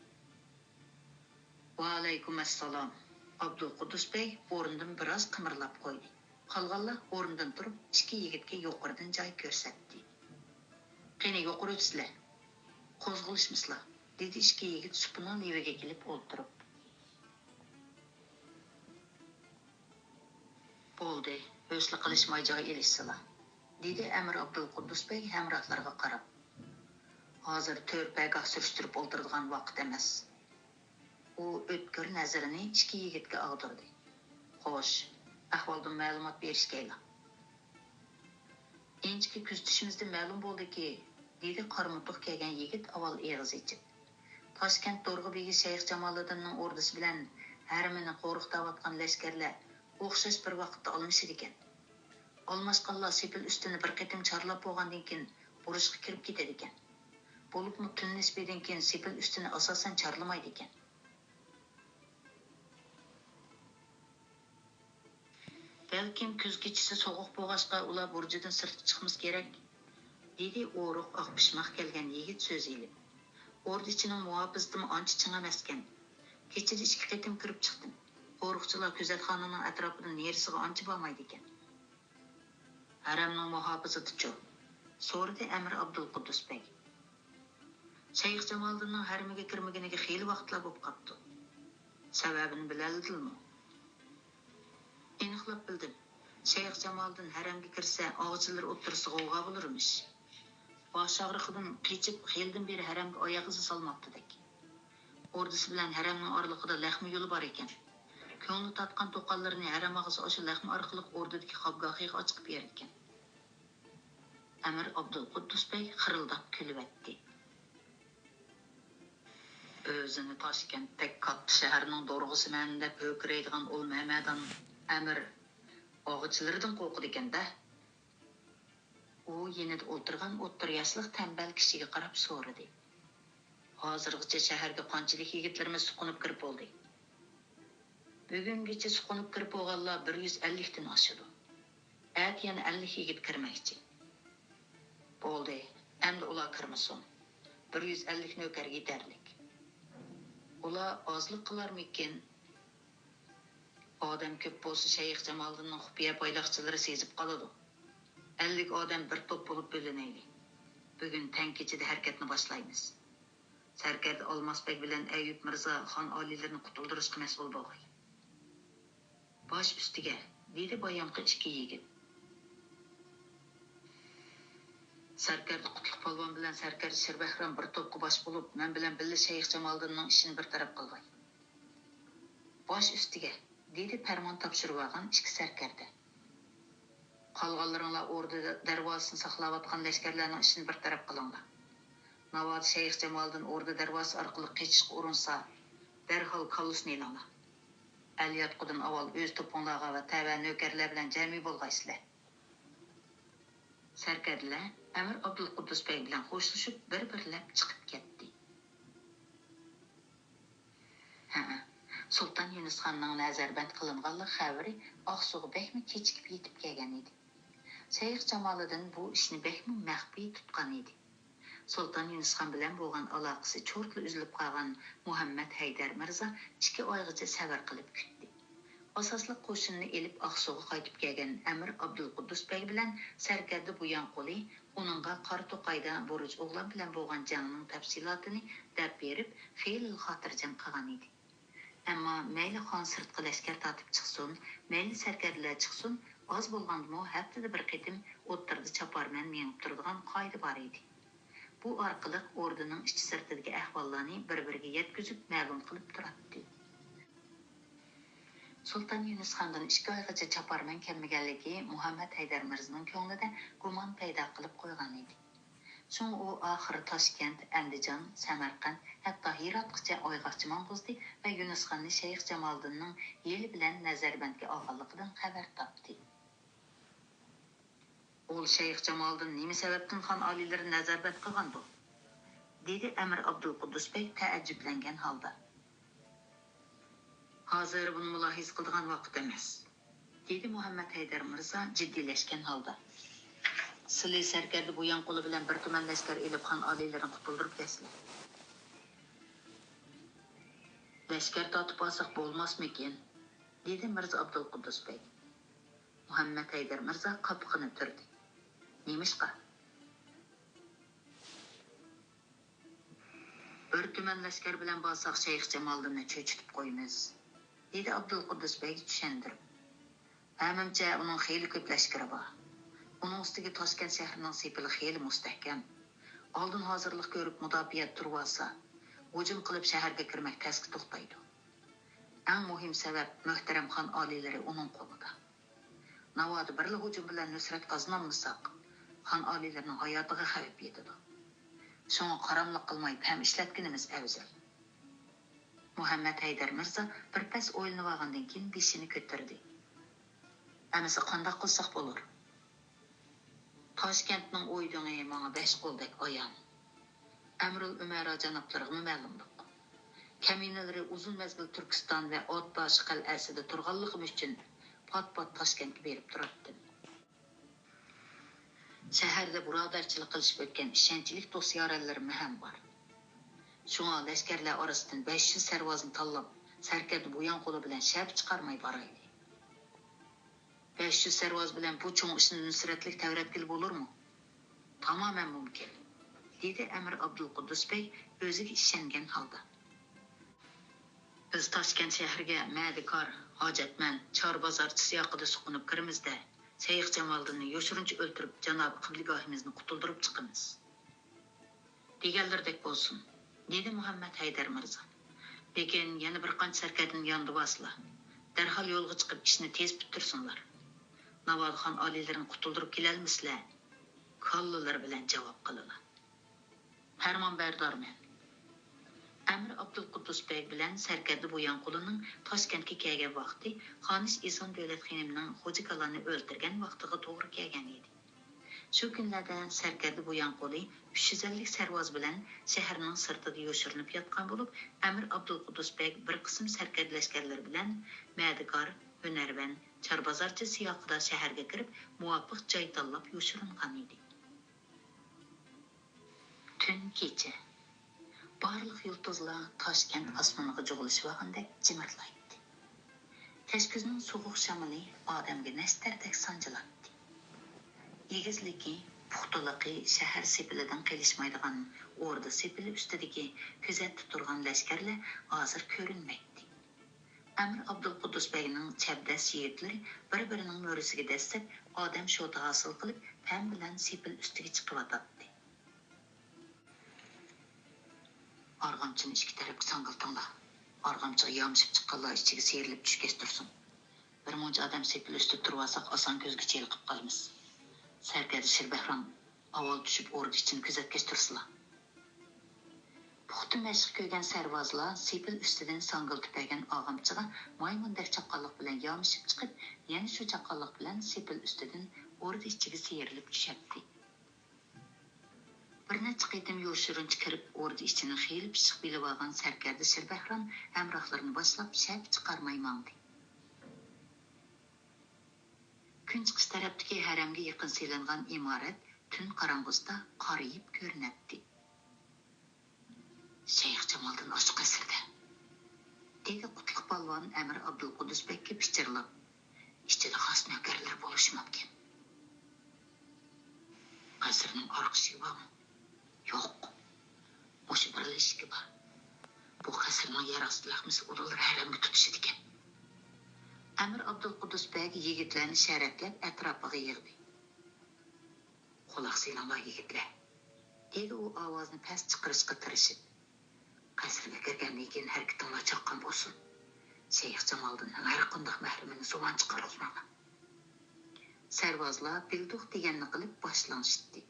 Va alaykum assalom. Abdulquddus Beg o'rnidan biroz qimirlab qo'ydi. Qolganlar o'rnidan turib 2 yigitga yuqoridan joy ko'rsatdi. Qani yuqorisizlar. Qo'zg'alishmisizlar, dedi 2 yigit supining leviga kelib o'ltirib. Bo'ldi, husli qilishmay joy elishsizlar, dedi Amir Abdulquddus Beg hamrohlarga qarab. Hozir to'rpagoh surishtirib o'ltiradigan vaqt emas. U o'tkir nazarini 2 yigitga og'dirdi. Xo'sh, ahvoldan ma'lumot berishgaylar. Enchki kuzatishimizda ma'lum bo'ldiki, dedi qarmutuq kelgan yigit avval eg'iz ichib. Toshkent Do'rg'i begi Shayx Jamoliddinning ordisi bilan haramini qo'riqlayotgan lashkarlar o'xshash bir vaqtda olmishdi ekan. Olmashqanlar sepil ustini bir qatim charlab bo'lgandan keyin urushga kirib ketadi ekan. Bo'libmi tun nisbidan keyin sepil ustini asosan charlamaydi ekan. Balkim kuz kechasi sovuq bo'lg'achqa ular burjidan sirtga chiqimiz kerak, dedi o'roq oqpishmoq kelgan yigit so'z elib. Ordichining muhofizatimi ancha ching emaskan. Kechada 2 qatim kirib chiqdim. Qo'riqchilar kuzatxonaning atrofidan nerisiga ancha bo'lmaydi ekan. Haramning muhofizati-chi? So'radi Amir Abdulquddus Beg. Shayx Jamoliddinning haramiga kirmaganiga xeyli vaqtlar bo'lib qopti. Sababini biladingmi? Aniqlab bildim. Shayx Jamoliddin haramga kirsa, og'zilar o'ttirsa g'ovg'a bo'lurmish. Baş ağrıqıdan qeçib xeldin beri haramga oyoq izi salmaptidek. Ordisi bilan haramning oraliqida laxmi yo'li bor ekan. Ko'ngli tatqan to'qonlarini haram og'isi o'sha laxmi orqali o'rdidagi qobgohiga ochib bergan. Amir Abdulquddus bey xirildab kulib etdi. O'zini Toshkentdek katta shaharning do'rg'isiman deb ho'kiraydigan ol Mamadan Amir og'ichilaridan qo'rqidi ekan-da. U yenida o'tirgan o'ttir yoshlik tambal kishiga qarab so'radi. Hozirgacha shaharga qanchalik yigitlarimiz suqunib kirib bo'ldi? Bugungacha suqunib kirib bo'lganlar 150 dan oshadi. At yana 50 yigit kirmoqchi. Bo'ldi. Endi ular kirmasin. 150 nökar yetarlik. Ular ozlik qilarmikin? Odam ko'p bo'lsa Shayx Jamoliddinning xufiya boyliqchilari sezib qoladi. 50 odam bir to'p bo'lib bo'linaydi. Bugun tang kechida harakatni boshlaymiz. Sarkarda Olmosbek bilan Ayub Mirzo xon oliylarini qutuldirishga mas'ul bo'lgan. Bosh ustiga, dedi boyamqi ikki yigit. Sarkar Qutlug' polvon bilan Sarkar Shirbahram bir to'pga bosh bo'lib, men bilan birga Shayx Jamoliddinning ishini bir taraf qilgan. Bosh ustiga, dedi farmon topshirib olgan ikki sarkarda. Qolganlaringlar o'rda darvozasini saqlayotgan lashkarlarning ishini bir taraf qilinglar. Navod Shayx Jamoliddin o'rda darvoza orqali qechishga urinsa, darhol kallusni ilinglar. Aliyatqudan avval o'z to'pinglarga va tava nökarlar bilan jami bo'lgaysizlar. Sarkarlar Amir Abdulquddus bey bilan xo'shlashib bir-birlab chiqib ketdi. Sulton Yunusxonning nazarband qilinganligi xabari Oqsuv bekmi kechikib yetib kelgan edi. Shayx Jamoliddin bu ishni bekmi maxfiy tutgan edi. Sulton Yunusxon bilan bo'lgan aloqasi cho'rtli uzilib qolgan Muhammad Haydar Mirzo 2 oygacha sabr qilib kutdi. Asosli qo'shinni elib Oqsuvga qaytib kelgan Amir Abdulquddus bey bilan Sarkarda buyon qo'li uningga Qorto'qayda Buruj o'g'lan bilan bo'lgan jangning tafsilotini deb berib, xeyli xotirjam qilgan edi. Ammo mayli xon sirtqi lashkar tatib chiqsin, mayli sarkarlar chiqsin, oz bo'lgandimi haftada bir qitim o'ttirdi chaparman menib turadigan qoida bor edi. Bu orqali o'rdaning ichki sirtidagi ahvollarni bir-biriga yetkazib ma'lum qilib turadi. Sulton Yunusxondan 2 oygacha chaparman kelmaganligi Muhammad Haydar Mirzoning ko'nglida gumon paydo qilib qo'ygan edi. So'ng u oxiri Toshkent, Andijon, Samarqand, hatto Hirotgacha oyg'oqchiman qo'zdi va Yunusxonni Shayx Jamoliddinning yeli bilan nazarbandga olganligidan xabar topdi. Ol Shayx Jamoliddin nima sababdan xon oliylarini nazarband qilgandi? Dedi Amir Abdulquddus bey taajjublangan holda. Hozir buni mulohiz qiladigan vaqt emas, dedi Muhammad Haydar Mirzo jiddiylashgan holda. Sizlar Sarkarda buyon qo'li bilan bir tuman lashkar elib xon oliylarini qutuldirib kesdilar. Lashkar totib olsak bo'lmasmikin? Dedi Mirzo Abdulquddus bey. Muhammad Haydar Mirzo qopqinib turdi. Nemishqa? Bir tuman lashkar bilan bo'lsak Shayx Jamoliddinni cho'chitib qo'ymiz, dedi Abdulquddus bey tushundirib. Menimcha uning xeyli ko'p lashkari bor. Uning ustiga Toshkent shahrining sepili xeyli mustahkam. Oldin hozirlik ko'rib mudofiyat turib olsa, hujum qilib shaharga kirmak tasga to'xtaydi. Eng muhim sabab muhtaram xon oliylari uning qo'lida. Navoda birli hujum bilan nusrat qozonolmasak, xon oliylarining hayotiga xavf yetadi. Shunga qaramlik qilmay ham ishlatganimiz afzal. Muhammad Haydar Mirzo bir pas o'ylanib olgandan keyin beshini ko'tardi. Amasi qanday qilsak bo'lar? Toshkentning o'ydini menga 5 qo'ldek oyon. Amrul Umara janoblariga ma'lumdir. Kaminalari uzun mezgil Turkiston va Otboshi qal'asida turganligim uchun pat-pat Toshkentga berib turibdi. Shaharda birodarchilik qilishib o'tgan ishonchli do'styoralarimiz ham bor. Shunga lashkarlar orasidan 500 sarvozni tanlab, Sarkarda buyon qo'li bilan shab chiqarmay boraydi. 500 sarvoz bilan bu cho'ng ishni nusratlik tavratkil bo'larmi? Tamoman mumkin, dedi Amir Abdulquddus bey o'ziga ishongan holda. Biz Toshkent shahriga madikor, hojatman, chorbozorchi siyoqida suqunib kirimizda, Shayx Jamoliddinni yoshirincha o'ltirib, janob qiblagohimizni qutuldirib chiqamiz. deganlardek bo'lsin, dedi Muhammad Haydar Mirza. Lekin yana bir qancha sarkardan yondi basla. Darhol yo'lga chiqib ishni tez bitirsinlar. Navalxon olilarini qutuldirib kelolmisizlar? Kallalar bilan javob qilalar. Farmon berdorman. Amir Abdulquddus bey bilan Sarkarda Bo'yanqulining Toshkentga kelgan vaqti Xonish Eson davlat xonimining Xo'ja kalani o'ldirgan vaqtiga to'g'ri kelgan edi. Shu kunlarda Sarkarda Bo'yanquli 350 sarvoz bilan shaharning sirtida yoshirinib yotgan bo'lib, Amir Abdulquddus bey bir qism Sarkarda lashkarlar bilan Madikor, Hunarvan, Charbozorchi siyoqida shaharga kirib, muvofiq joy tanlab yoshiringan edi. Tun kecha barliq yulduzlar Toshkent osmoniga jug'ilishvagandek jimirlaydi. Kashkuzning sovuq shamoli odamga nastardek sanjilatdi. Egizligi, puxtaligi shahar sepilidan qilishmaydigan o'rda sepili ustidagi kuzatib turgan lashkarlar hozir ko'rinmaydi. Amir Abdulquddus beyning chabdas yigitlari bir-birining mo'risiga dastab odam shoti hosil qilib, pam bilan sepil ustiga chiqib Argamçını iki tarafga sangıltыңlar. Argamçıga yamışıp çıqqanlar ichiga serilib tushgach tursin. Bir muncha odam sepil ustida turib olsak, oson ko'zga cheliqib qolamiz. Sarkarda Shirbahram avval tushib o'rda ichini kuzatgach tursinlar. Puxta mashq ko'rgan sarvozlar sepil ustidan sangiltib bergan og'amchiga maymundek chaqqonlik bilan yamishib chiqib, yana shu chaqqonlik bilan sepil ustidan o'rda ichiga serilib tushadi. Bir necha qitim yoshirinch kirib, o'rda ichini xiyli pishiq bilib olgan Sarkarda Shirbahram hamrohlarini boshlab shap chiqarmay mangdi. Kunchiqish tarafdagi haramga yaqin selingan imorat tun qorong'usida qorayib ko'rinadi. Shayx Jamoliddin ochiq qasrda, dedi Qutlug' polvon Amir Abdulquddus bekka pichirlab. Ichida xos navkarlar bo'lishi mumkin. Qasrning orqasiga bormi? Yo'q. O'sha birlashishga bor. Bu qasrning yarasizlaqmisi ular haramga tutishdi ekan. Amir Abdulquddus bey yigitlarni sharatlab atrofiga yig'di. Quloq solinglar yigitlar, dedi u ovozni past chiqarishga tirishib. Qasrga kirgandan keyin harakatinglar chaqqan bo'lsin. Shayx Jamoliddinning har qanday mahrimini so'van chiqarolmagan. Sarvozlar bilduq deganni qilib boshlanishdi.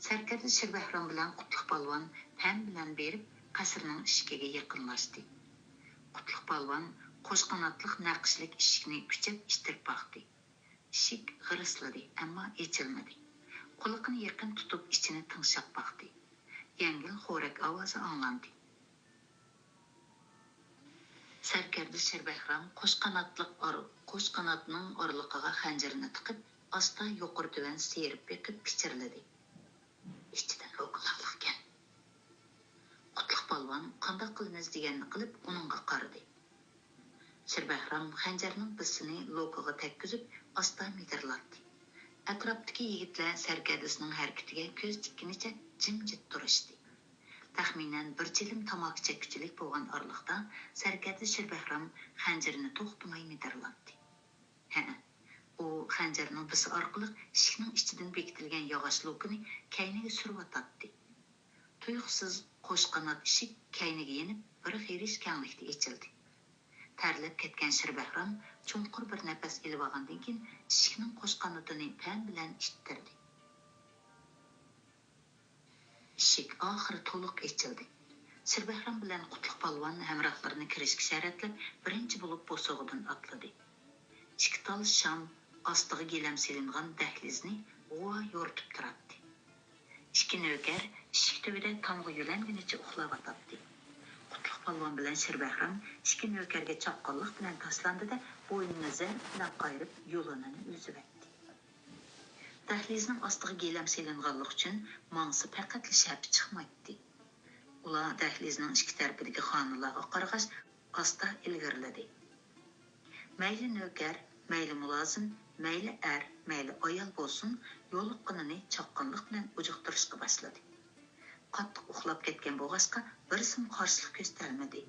Sarkarda Shirbahram bilan Qutlug' polvon pam bilan berib qasrning eshigiga yaqinlashdi. Qutlug' polvon qo'shqanotliq naqshlik eshikni kuchab ishtirib baqdi. Eshik g'irisladi, ammo ochilmadi. Quloqini yaqin tutib ichini tinglab baqdi. Yengil xo'rak ovozi anglandi. Sarkarda Shirbahram qo'shqanotning orliqiga xanjarini tiqib, asta yuqori-tuvan serib beqib pichirladi. İçidən loqlaqlıq ekan. Qutlug' polvon qanday qilamiz deganni qilib uningga qaradi. Shirbahram xanjarning bisini loqiga tekkizib asta midirlatdi. Atrofdagi yigitlar sarkardasining harakatiga ko'z tikkanicha jimjit turishdi. Taxminan bir chilim tomoq chekkichilik bo'lgan orliqda sarkarda Shirbahram xanjarini to'xtamay midirlatdi. U xanjarning bisi orqali eshikning ichidan bekitilgan yog'och lokini kayniga surib atdi. Tuyuqsiz qo'shqanot eshik kayniga yenib bir xirish kenglikda ochildi. Tarlab ketgan Shirbahram chunqur bir nafas ilib olgandan keyin eshikning qo'shqanotini pam bilan ittirdi. Eshik oxiri to'liq ochildi. Shirbahram bilan Qutlug' polvon hamrohlarini kirishga sharatlab birinchi bo'lib bo'sog'idan atladi. Ikki tal sham ostiga gilam selingan dahlizni g'uva yoritib turardi. Ikki navkar eshik tubida tomga yulangunicha uxlab yotibdi. Qutlug' polvon bilan Shirbahram ikki navkarga chaqqonlik bilan tashlandi-da, bo'ynini zarb bilan qayirib yo'lini o'zib etdi. Dahlizning ostiga gilam selinganlik uchun mangsi faqat shap chiqmaydi. Ular dahlizning ikki tarafidagi xonalarga qarag'ach asta ilgariladi. Mayli navkar, mayli mulozim, mayli mayli ayol bo'lsin, yo'liqqinini chaqqonlik bilan ujuqtirishga boshladi. Qattiq uxlab ketgan bo'g'azga bir sim qarshilik ko'rsatolmadi.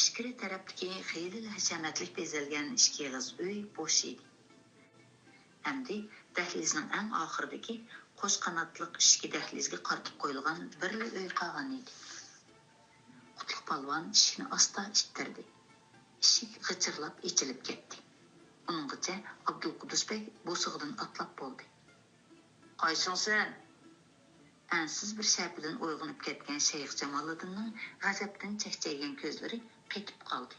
Ichkari tarafdagi xiyli hashamatlik bezalgan ikki yig'iz uy bo'sh edi. Endi Dəhlizning ən axırdakı qo'sh qanotlıq ishki dəhlizga qaratib qo'yilgan birli uy qolgan edi. Qutlug' polvon ishikni asta ittirdi. Ishik g'ichirlab ichilib ketdi. Uninggacha Abdulqudus bek bo'sig'idan atlab bo'ldi. Qaysin sen? Ansiz bir shapidan uyg'onib ketgan Shayx Jamoliddinning g'azabdan chaqchaygan ko'zlari qetib qoldi.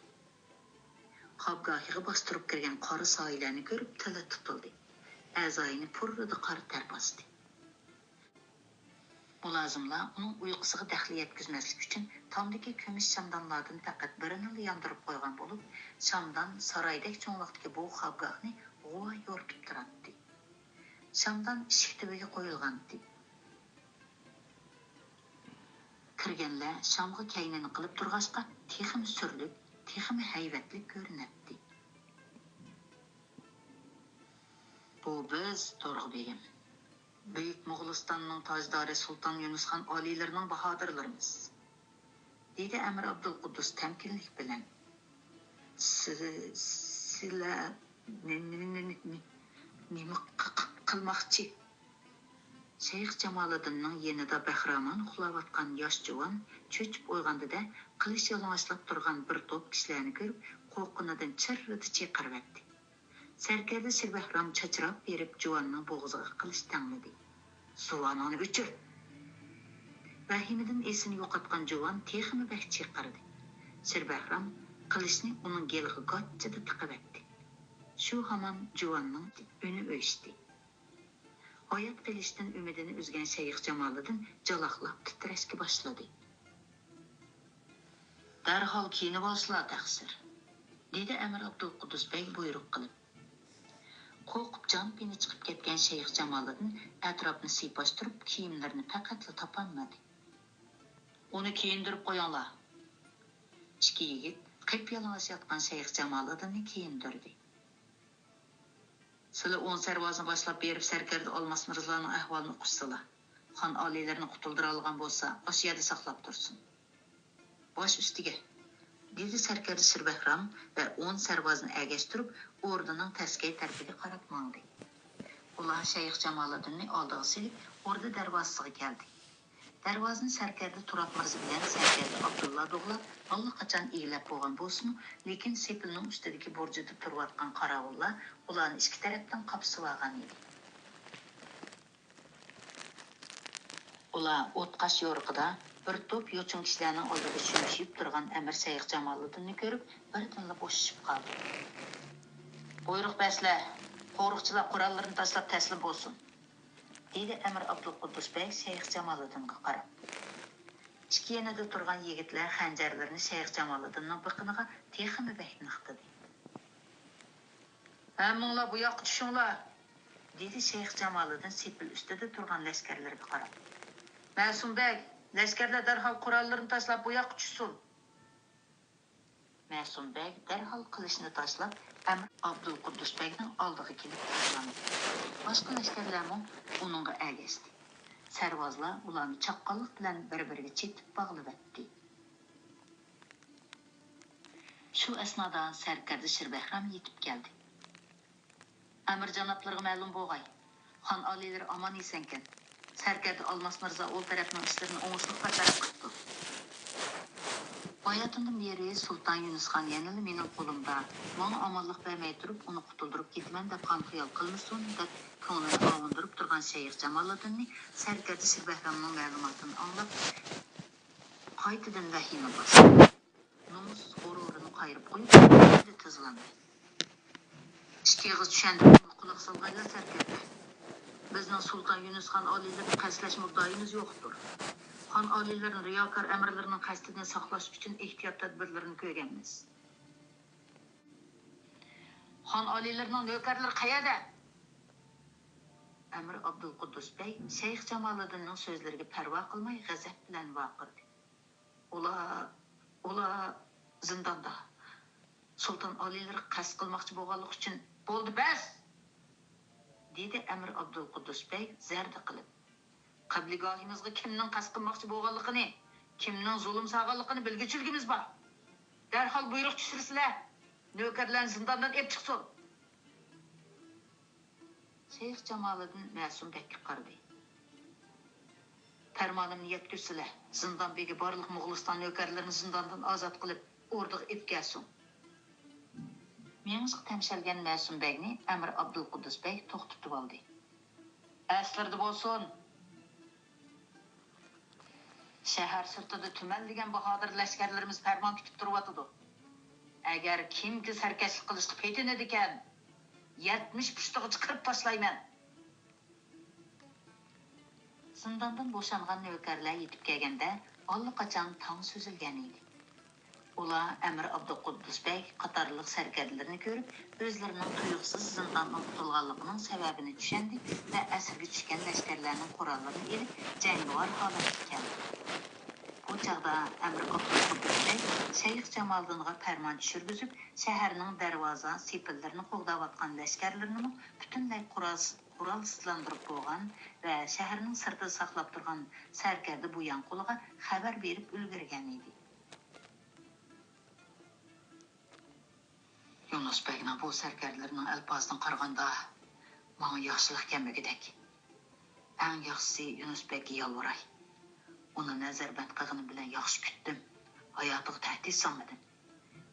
Qabgohiga bostirib kirgan qora soylarni ko'rib tili tutildi. A'zoyini purrida qor ter bosdi. Mulozimlar uning uyqusiga daxli yetkazmaslik uchun tomdagi kumush shamdonlardan faqat birini yondirib qo'ygan bo'lib, shamdon saroydek cho'nliqdagi bu qabgohni g'uva yoritib turardi. Shamdon eshik tubiga qo'yilgandi. Kirganlar shamga kaynini qilib turg'ashqa texim surlik, texim hayvatlik ko'rinardi. Bu biz To'rg'i begim. Büyük Moğolistanның tajdori Sultan Yunusxon oliylarining bahodirlarimiz. Dedi Amir Abdulqudus temkinlik bilan. Sizlar nima qilmoqchi? Shayx Jamoliddinning yenida Bahramon uxlayotgan yosh juvon cho'chib uyg'ondida qilich yalang'ochlab turgan bir to'p kishilarni ko'rib, qo'rqinidan chirridi chaqiribdi. Sarkarda Sirbahram chachrab berib juvonning bo'g'ziga qilich tangladi. Suvononi o'chir. Vahimadan esini yo'qotgan juvon texmi bak chaqirdi. Sirbahram qilichni uning geliga g'ochchida tiqibdi. Shu hamon juvonning uni o'chdi. Hayot qilishdan umidini uzgan Shayx Jamoliddin jaloqlab titrashga boshladi. Darhol kiyinib olsizlar taqsir, dedi Amir Abdulqudus bey buyruq qilib. Qo'rqib jonpini chiqib ketgan Shayx Jamoliddin atrofni siypashtirib kiyimlarini faqatla topolmadi. Uni kiyindirib qo'yinglar. Ikki yigit qip yalang'och yotgan Shayx Jamoliddinni kiyindirdi. Sizlar 10 sarvozni boshlab berib Sarkarda Olmos Mirzoning ahvolini o'qishsizlar. Xon oliylarini qutuldira olgan bo'lsa, o'sha yerda saqlab tursin. Bosh ustiga, dedi Sarkarda Sirbahram va 10 sarvozni agashtirib, o'rnining taskay tarafiga qarab mangdi. Ular Shayx Jamoliddinni oldiga silib, o'rda darvozasiga keldi. Darvozani Sarkarda Turab Mirzo bilan Sarkarda Abdulla Do'g'lab allaqachon egilib bo'lgan bo'lsin, lekin sepilning ustidagi burjida turayotgan qorovullar ularni ikki tarafdan qapsib olgan edi. Ular o'tqash yo'riqida bir to'p yo'chun kishilarning oldida shumshib turgan Amir Shayx Jamoliddinni ko'rib, birdanla bo'shishib qoldi. Buyruq basla, qo'riqchilar qurollarini tashlab taslim bo'lsin, dedi Amir Abdulqudus bey Shayx Jamoliddinga qarab. Ikki yanada turgan yigitlar xanjarlarini Shayx Jamoliddinning biqiniga texmi bakniqdi. "Hammanglar bu yoqqa tushinglar", dedi Shayx Jamoliddin sepil ustida turgan lashkarlarga qarab. "Ma'sum bek, lashkarlar darhol qurollarini tashlab bu yoqqa tushsin." Ma'sum bek darhol qilishni tashlab Amir Abdulqudus bekning oldiga kelib turgandi. Boshqa lashkarlarmi uningga ergashdi. Sarvozlar ularni chaqqonlik bilan bir-biriga chetib bog'lab etdi. Shu asnoda Sarkarda Sirbahram yetib keldi. Amir janoblarga ma'lum bo'lg'ay, xon oliylari omon esankan. Sarkarda Olmos Mirzo o'l tarafning ishlarini o'ngishli bartaraf qildi. Hayotimdan beri Sultan Yunusxon yanada mening qo'limda. Menga omonlik bermay turib, uni qutuldirib ketaman deb xiyol qilmasin deb ko'nglini ovundirib turgan Shayx Jamoliddinni Sarkarda Sirbahramning ma'lumotini anglab, qaytadan vahima bosdi. Nomus g'ururini qayirib qo'yib, endi tizlandi. Ikki yig'iz tushandi, quloq solg'aylar Sarkarda. Bizning Sultan Yunusxon oliylarini qasdlash muddaoyimiz yo'qdir. Xon oliylarning riyokor amirlarining qasdidan saqlash uchun ehtiyot tadbirlarini ko'rganmiz. Xon oliylarining navkarlari qayerda? Amir Abdulqudus bey Shayx Jamoliddinning so'zlariga parvo qilmay g'azab bilan vaqirdi. Ular zindonda. Sultan oliylari qasd qilmoqchi bo'lganlik uchun bo'ldi bas, dedi Amir Abdulqudus bey zarda qilib. Qabligohimizga kimning qasd qilmoqchi bo'lganligini, kimning zulm sog'anligini bilguchilgimiz bor. Darhol buyruq tushirsizlar. Navkarlarni zindondan olib chiqsin. Şeyx Jamoliddin Ma'sumbekka qaradi. Farmonimni yetkizsizlar. Zindan begi barliq Mo'g'uliston nökərlərini zindandan azad qilib, orduga ip kelsin. Mengizga tamshalgan Ma'sumbekni Amir Abdulquddus bey to'xtatib oldi. Aslarda bo'lsin. Shahar sirtida tumanlagan bahodir lashkarlarimiz farmon kutib turyotdi. Agar kimki sarkashlik qilishga petinadi ekan, 70 pushtig'i chiqarib tashlayman. Zindandan bo'shangan nökərlər yetib kelganda, allaqachon tong so'zilgan edi. Ular Amir Abdulquddus bey qatorliq sarkarlarni ko'rib, o'zlarining tuyuqsiz zindandan qutulganligining sababini tushundi va asirga tushgan lashkarlarning qurollarini elib, jangovar holatga keldi. Bu chaqda Amir Abdulquddus bey Şeyx Jamoliddinga farmon tushirgizib, shaharning darvoza sepillarini qo'g'dayotgan lashkarlarini butunlay qurolsizlantirib qo'ygan va shaharning sirtida saqlab turgan sarkarda buyan qo'liga xabar berib ulgurgan edi. Yunus Begning bu sarkarlarning alpozdan qaraganda menga yaxshilik kelmagidek. Eng yaxshisi Yunus Begga yolvoray. Uni nazarband qilganim bilan yaxshi kutdim. Hayotiga tahdid solmadim.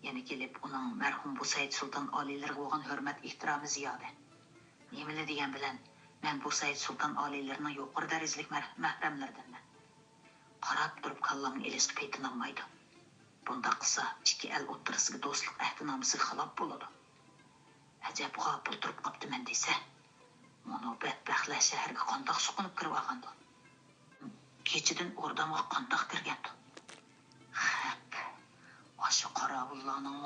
Yana kelib uning marhum bu Said Sultan oliylarga bo'lgan hurmat ehtiromi ziyoda. Nimani degan bilan men bu Said Sultan oliylarining yuqori darajalik mahramlaridanman. Qarab turib kallamni elishga paytinolmaydi. Bunda qilsa ikki el o'rtasiga do'stlik ahdinomasiga xilof bo'ladi. Ajab g'ofil turib qoptiman desa, mana badbaxtlar shaharga qandoq suqinib kirib olgandi. Kechidan o'rdamga qandoq kirgandi. Aşı qaravullarning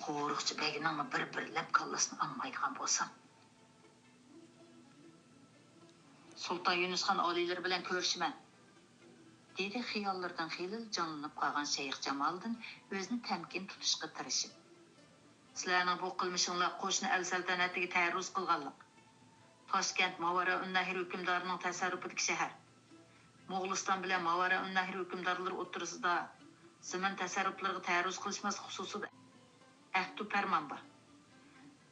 qo'riqchi begining bir-birlab kallasini olmaydigan bo'lsam. Sultan Yunusxon oliylar bilan ko'rishiman. Dedi xiyollardan xiyil jonlanib qolgan Şeyx Jamoliddin o'zini tamkin tutishga tirishib. Sizlarning bu qilmishinglar qo'shni el saltanatiga ta'ruz qilganlik. Toshkent Mavara-un-Nahr hukmdorining tasarrufidagi shahar. Mo'g'uliston bilan Mavara-un-Nahr hukmdorlari o'rtasida zaman tasarruflariga ta'ruz qilishmas xususida ahd farmon bor.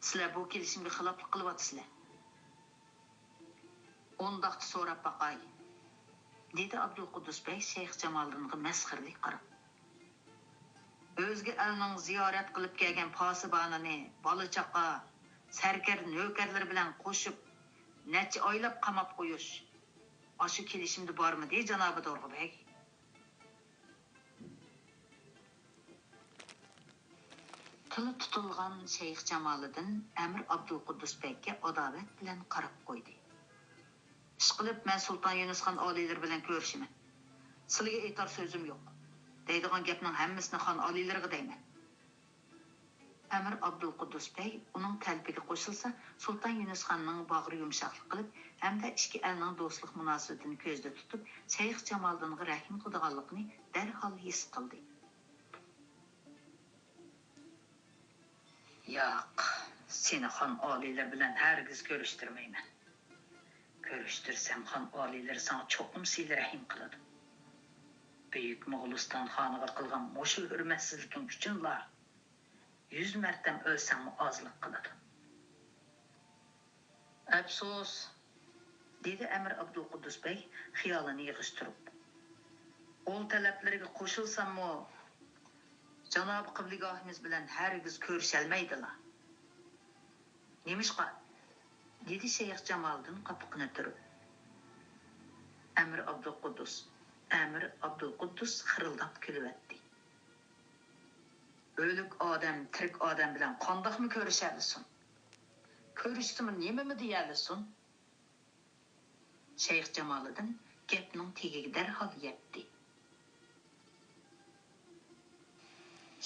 Sizlar bu kelishimga xiloflik qilyapsizlar. Ondaqda so'rab baqay. Dedi Abdulquddus bey Şeyx Jamoliddinga masxirlik qarab. O'zga elning ziyorat qilib kelgan posibonini bola-chaqa, sarkar nökərlər bilan qo'shib necha oylab qamab qo'yish. Aşı kelishimda bormi, dey janobi Dorg'ubek? Tili tutilgan Şeyx Jamoliddin Amir Abdulquddus beyga adovat bilan qarab qo'ydi. Ishqilib men Sultan Yunusxon oliylar bilan ko'rishiman. Sizlarga aytar so'zim yo'q. Deydigan gapning hammasini xon oliylarga deyman. Amir Abdulquddus bey uning talbiga qo'shilsa, Sultan Yunusxonning bag'ri yumshoqlik qilib, hamda ikki elning do'stlik munosabatini ko'zda tutib, Şeyx Jamoliddinga rahim qilganligini darhol his qildi. Yo'q, seni xon oliylar bilan hargiz ko'rishtirmayman. Ko'rishtirsam xon oliylar sana cho'qim sil rahim qiladi. Buyuk Mo'g'uliston xoniga qilgan mushu hurmatsizliking uchunlar 100 martam o'lsam ozlik qiladi. Afsus, dedi Amir Abdulquddus bey xiyolini yig'ishtirib. Ol talablariga qo'shilsam-mo, janob qibligahimiz bilan hargiz ko'rishalmaydilar. Nemishqa? Dedi Şeyx Jamoliddin qapqini turib. Amir Abdulquddus xirildab kulibdi. O'lik odam tirik odam bilan qandoqmi ko'rishadisin? Ko'rishdimi, nimami deyalisin? Şeyx Jamoliddin gapning tegiga darhol yetdi.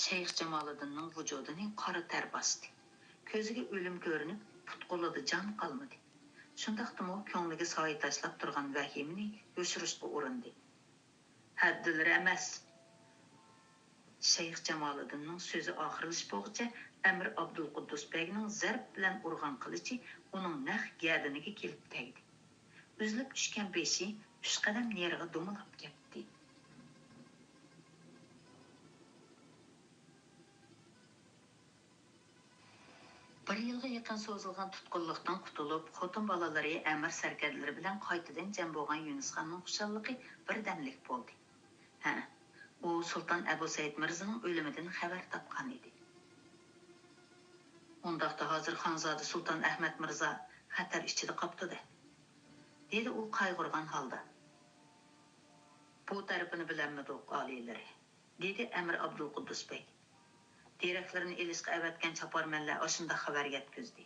Şeyx Jamoliddinning vujudining qora ter bosdi. Ko'ziga o'lim ko'rinib, put-qo'lida jon qolmadi. Shundaqdimi ko'ngliga soy tashlab turgan vahimni yo'shirishga urindi. Haddilar emas. Şeyx Jamoliddinning so'zi oxirlashmoqcha Amir Abdulquddus beyning zarb bilan urgan qilichi uning naq gadiniga kelib tegdi. Uzilib tushgan beshi 3 qadam neriga dumilab ketdi. Bir yılga yaqin so'zilgan tutqunlikdan qutulib, xotin bolalari amir sarkarlari bilan qaytadan jam bo'lgan Yunusxonning xushalliqi birdamlik bo'ldi. Ha, u Sultan Abu Said Mirzaning o'limidan xabar topgan edi. Undaqda hozir Xonzoda Sultan Ahmad Mirza xatar ichida qopdi-da, dedi u qayg'urgan holda. Bu tarafini bilanmidik oliylari, dedi Amir Abdulquddus bey. Direklerini ilişki evetken çaparmenler aşında haber yetkizdi.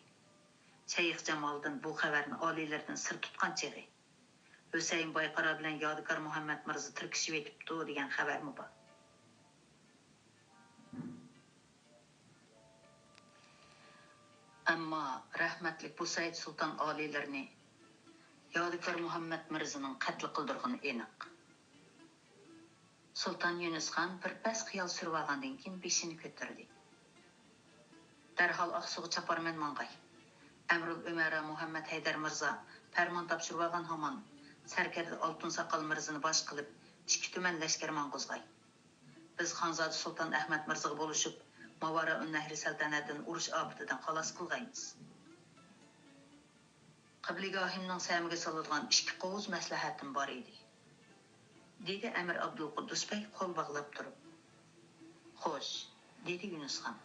Şeyh Cemal'dan bu haberini alilerden sır tutkan çeği. Hüseyin Baykara bilen Yadigar Muhammed Mirza Türkişi vetipti degan haber mi var? Ama rahmetlik bu Said Sultan alilerini Yadigar Muhammed Mirza'nın qatl qıldırğını eniq. Sultan Yunus Khan bir pas xiyal sürüvagandan keyin beshini ko'tardi. Darhol Aqsuga chaparman mang'ay. Amrul Umara Muhammad Haydar Mirza farmon topshirgan hamon sarkarda Oltin Soqol Mirzani bosh qilib, ikki tuman lashkar mang'uzg'ay. Biz Xonzoda Sulton Ahmad Mirzaga bo'lishib, Mavara un-Nahri saltanatidan urush obitidan xalos qilgaymiz. Qibligohimning samiga solingan ikki qo'z maslahatim bor edi. Dedi Amir Abdulquddus bey qo'l bog'lab turib. Xo'sh, dedi Yunus Xon.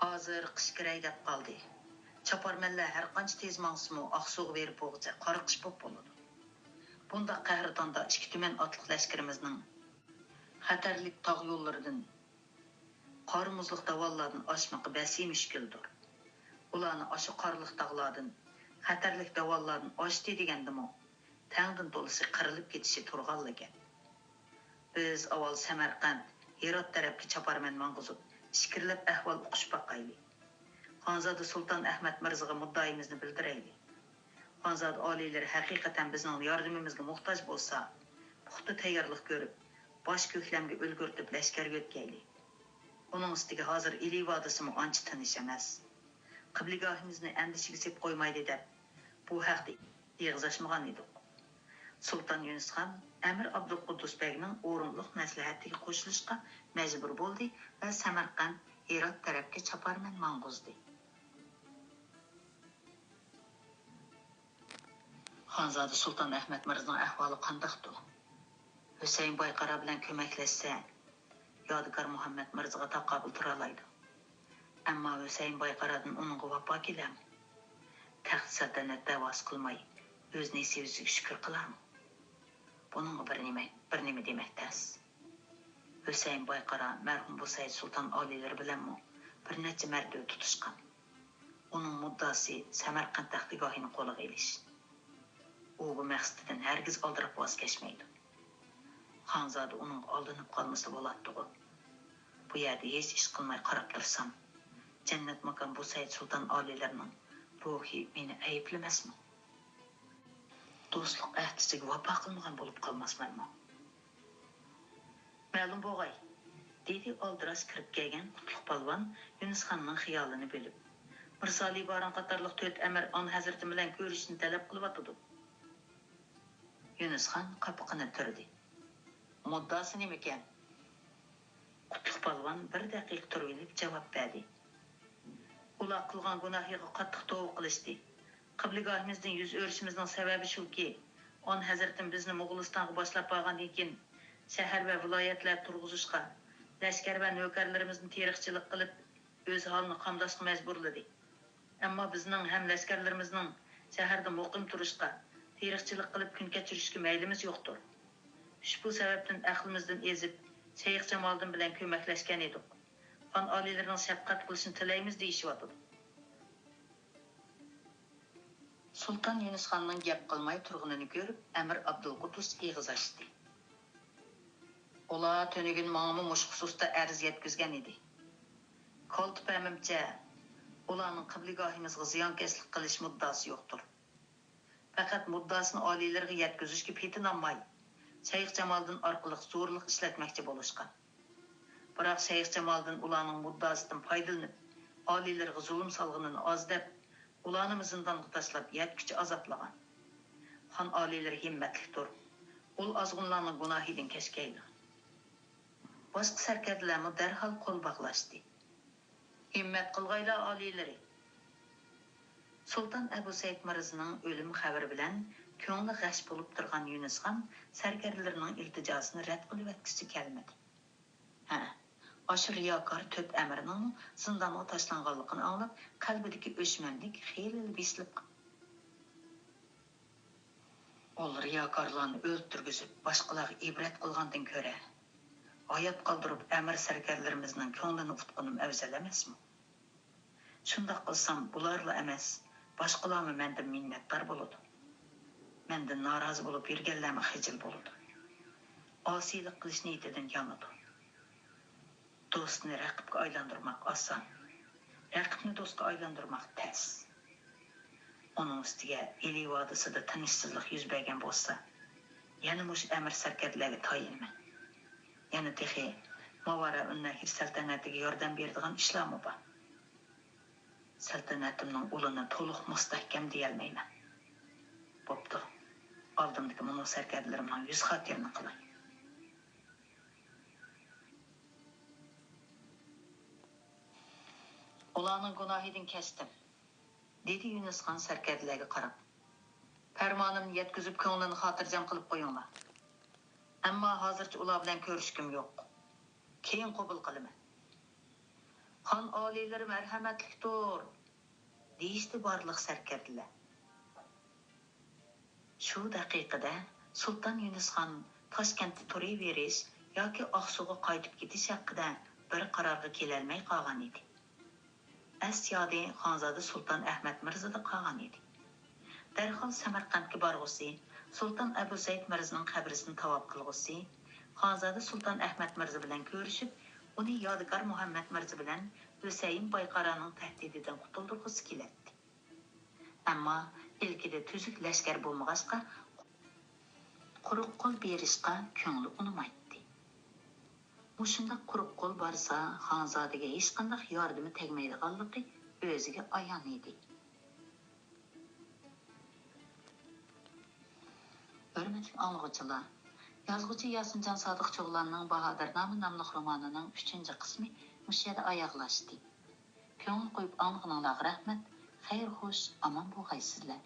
Hozir qish kiray deb qoldi. Chaparmanlar har qancha tez mangsimi Aqsuga berib bo'g'cha qoriqish bo'ladi. Bunda Qahratonda ikki tuman otliq lashkarimizning xatarlik tog' yo'llaridan qor muzliq davollardan oshmoqi basi mushkuldir. Ularni osha qorliq tog'lardan xatarlik davollardan oshdi degandimi? Tangdan to'lisi qirilib ketishi turg'anligan. Biz avval Samarqand, Herot tarafga chaparman mang'uzib, fikirlab ahvol o'qish baqayli. Xonzoda Sulton Ahmad Mirzaga muddaimizni bildirayli. Xonzoda oliylari haqiqatan bizning yordamimizga muhtoj bo'lsa, puxta tayyorlik ko'rib, bosh ko'klamga ulgurtib lashkarga o'tkayli. Uning ustiga hozir Ili vodisimi ancha tanish emas. Qibligohimizni andishiga sep qo'ymaydi deb bu haqda yig'izashmagan edik. Sultan Yunus Xon Amir Abdulquddus begning o'rinliq maslahatiga qo'shilishga majbur bo'ldi va Samarqand, Herot tarafga chaparman mang'uzdi. Xonzoda Sulton Ahmad Mirzaning ahvoli qandaqdir? Hüseyin Baykara bilan ko'maklashsa, Yodigar Muhammed Mirzaga taqobil tura oladi. Ammo Hüseyin Baykaradan uning vafo kelami. Taxt saltanat davos qilmay, o'z nasibiga shukr qilarmi? Bunun bir nima demakdas. Hüseyin Baykara mərhum bu Said Sultan aliləri bilanmı bir neçə mərdə tutuşqan. Onun muddası Samarqand taxtigohini qo'liga elish. U bu maqsadidan hargiz oldirib voz kechmaydi. Xonzoda uning oldinib qolmasa bo'ladi-ku. Bu yerda hech ish qilmay qarab tursam, jannat makon bu Said Sultan alilarining ruhi meni ayblamasmi? Do'stlik ahdisiga vafo qilmagan bo'lib qolmasmanmi? Ma'lum bo'g'ay, dedi oldiras kirib kelgan qutlug' polvon Yunus Xonning xiyolini bilib. Mirsoli Boran qatorliq 4 amir on hazrati bilan ko'rishni talab qilyapti. Yunus Xon qapiqini turdi. Muddasi nima ekan? Qutlug' polvon bir daqiqa turib javob berdi. Ular qilgan gunohiga qattiq tavba qilishdi. Qibligohimizdan yuz o'rishimizning sababi shuki, on hazratim bizni Mo'g'ulistonga boshlab borgandan keyin shahar va viloyatlar turg'izishga, lashkar va navkarlarimizni teriqchilik qilib, o'z holini qamdashga majburladi. Ammo bizning ham lashkarlarimizning shaharda muqim turishga, teriqchilik qilib kun kechirishga maylimiz yo'qdir. Ushbu sababdan aqlimizdan ezib, Shayx Jamoliddin bilan ko'maklashgan edik. Xon oliylarining shafqat qilishini tilaymiz deyishyapti. Sultan Yunus Xonning gap qilmay turganini ko'rib, Amir Abdulquddus eg'iz ochdi. Ular tönigin ma'mum mush xususda arz yetkazgan edi. Koltipamimcha, ularning qibligohimizga ziyonkashlik qilish muddasi yo'qdir. Faqat muddasini oliylarga yetkazishga petinolmay, Shayx Jamoliddin orqali zo'rlik ishlatmoqchi bo'lishgan. Biroq Shayx Jamoliddin ularning muddasidan foydalanib, oliylarga zulm solganini oz deb, ularni zindonga tashlab yetkicha azoblagan. Xon oliylari himmatlidir. Ul azg'unlarning gunohidan kechgaydi. Boshqa sarkarlarni darhol qo'l bog'lashdi. Himmet qılğayla alileri. Sultan Əbu Said Mirza'nın ölüm xəbəri bilən köңlü ғəş болып тұрған Yunus xan sərkərlərinin ilticasını rədd qılıb ətkisi gəlmədi. Aşı riyakar töt əmrinin zindanğa taşlanğanlığını anlap qalbidəki öşmənlik xeyli besilib. Ol riyakarlarını öldürgüzüb başqalarga ibret qılğandan görə hayat qaldırıb əmir sərkərlərimizin köңlünü utqunum əvzəl emasmı? Şundaq qılsam bularla emas, başqalarmı məndən minnətdar boludu. Məndən narazı bolup yürgənlərmə xicil boludu. Asilik qilish niyetidən yanıdı. Dostunu rəqibə aylandırmaq asan, rəqibni dostqa aylandırmaq təs. Onun üstüge eli vadisi da tanışsızlıq yüz bergen bolsa, yani muş əmir sərkərlərə tayinmən. Yani texi mavara ünnəki səltənətige yardım berdiğin işlamı var. Səltənətimnin ulunu toluq müstəhkəm deyəlməyəm. Bopdu, aldımdaki bunu sərkərlərimdən yüz xatirini qılay. Ulanın günahidin kestim, dedi Yunus xan sərkərlərə qarab. Pərmanım yetkizib köңlünü xatırcam qılıb qoyunlar. Amma hazırca ular bilan görüşküm yo'q. Keyin qabul qilaman. Xan alileri merhametlikdir, deyishdi barliq sərkərlər. Şu daqiqada Sultan Yunus xan Toshkentda turaverish yoki Oqsuga qaytib ketish haqida bir qarorga kelolmay qolgan edi. Asyodi Xonzoda Sultan Ahmad Mirzada qolgan edi. Darhol Samarqandga borg'usi, Sultan Abu Said Mirza'nın qabrisini tavob qilg'usi, Xonzoda Sultan Ahmad Mirza bilan ko'rishib, uni Yodigar Muhammad Mirza bilan Hüseyin Bayqaraning tahdididan qutuldirg'isi keladi. Ammo ilkida tuzuk lashkar bo'lmag'achqa quruq qo'l berishga ko'ngli unamaydi. Mushunda quruq qo'l borsa, Xonzodaga hech qanday yordami tegmaydiganligi o'ziga ayon edi. Hörmətli anlıqçılar, yazğıcı Yasincan Sadıq Çoğlanның Bahadır namı namlıq romanının 3-cü qismi muş yerdə ayaqlaşdı. Köңül qoyub anlığınızға rəhmət, xeyir xoş, aman bolğaysızlar.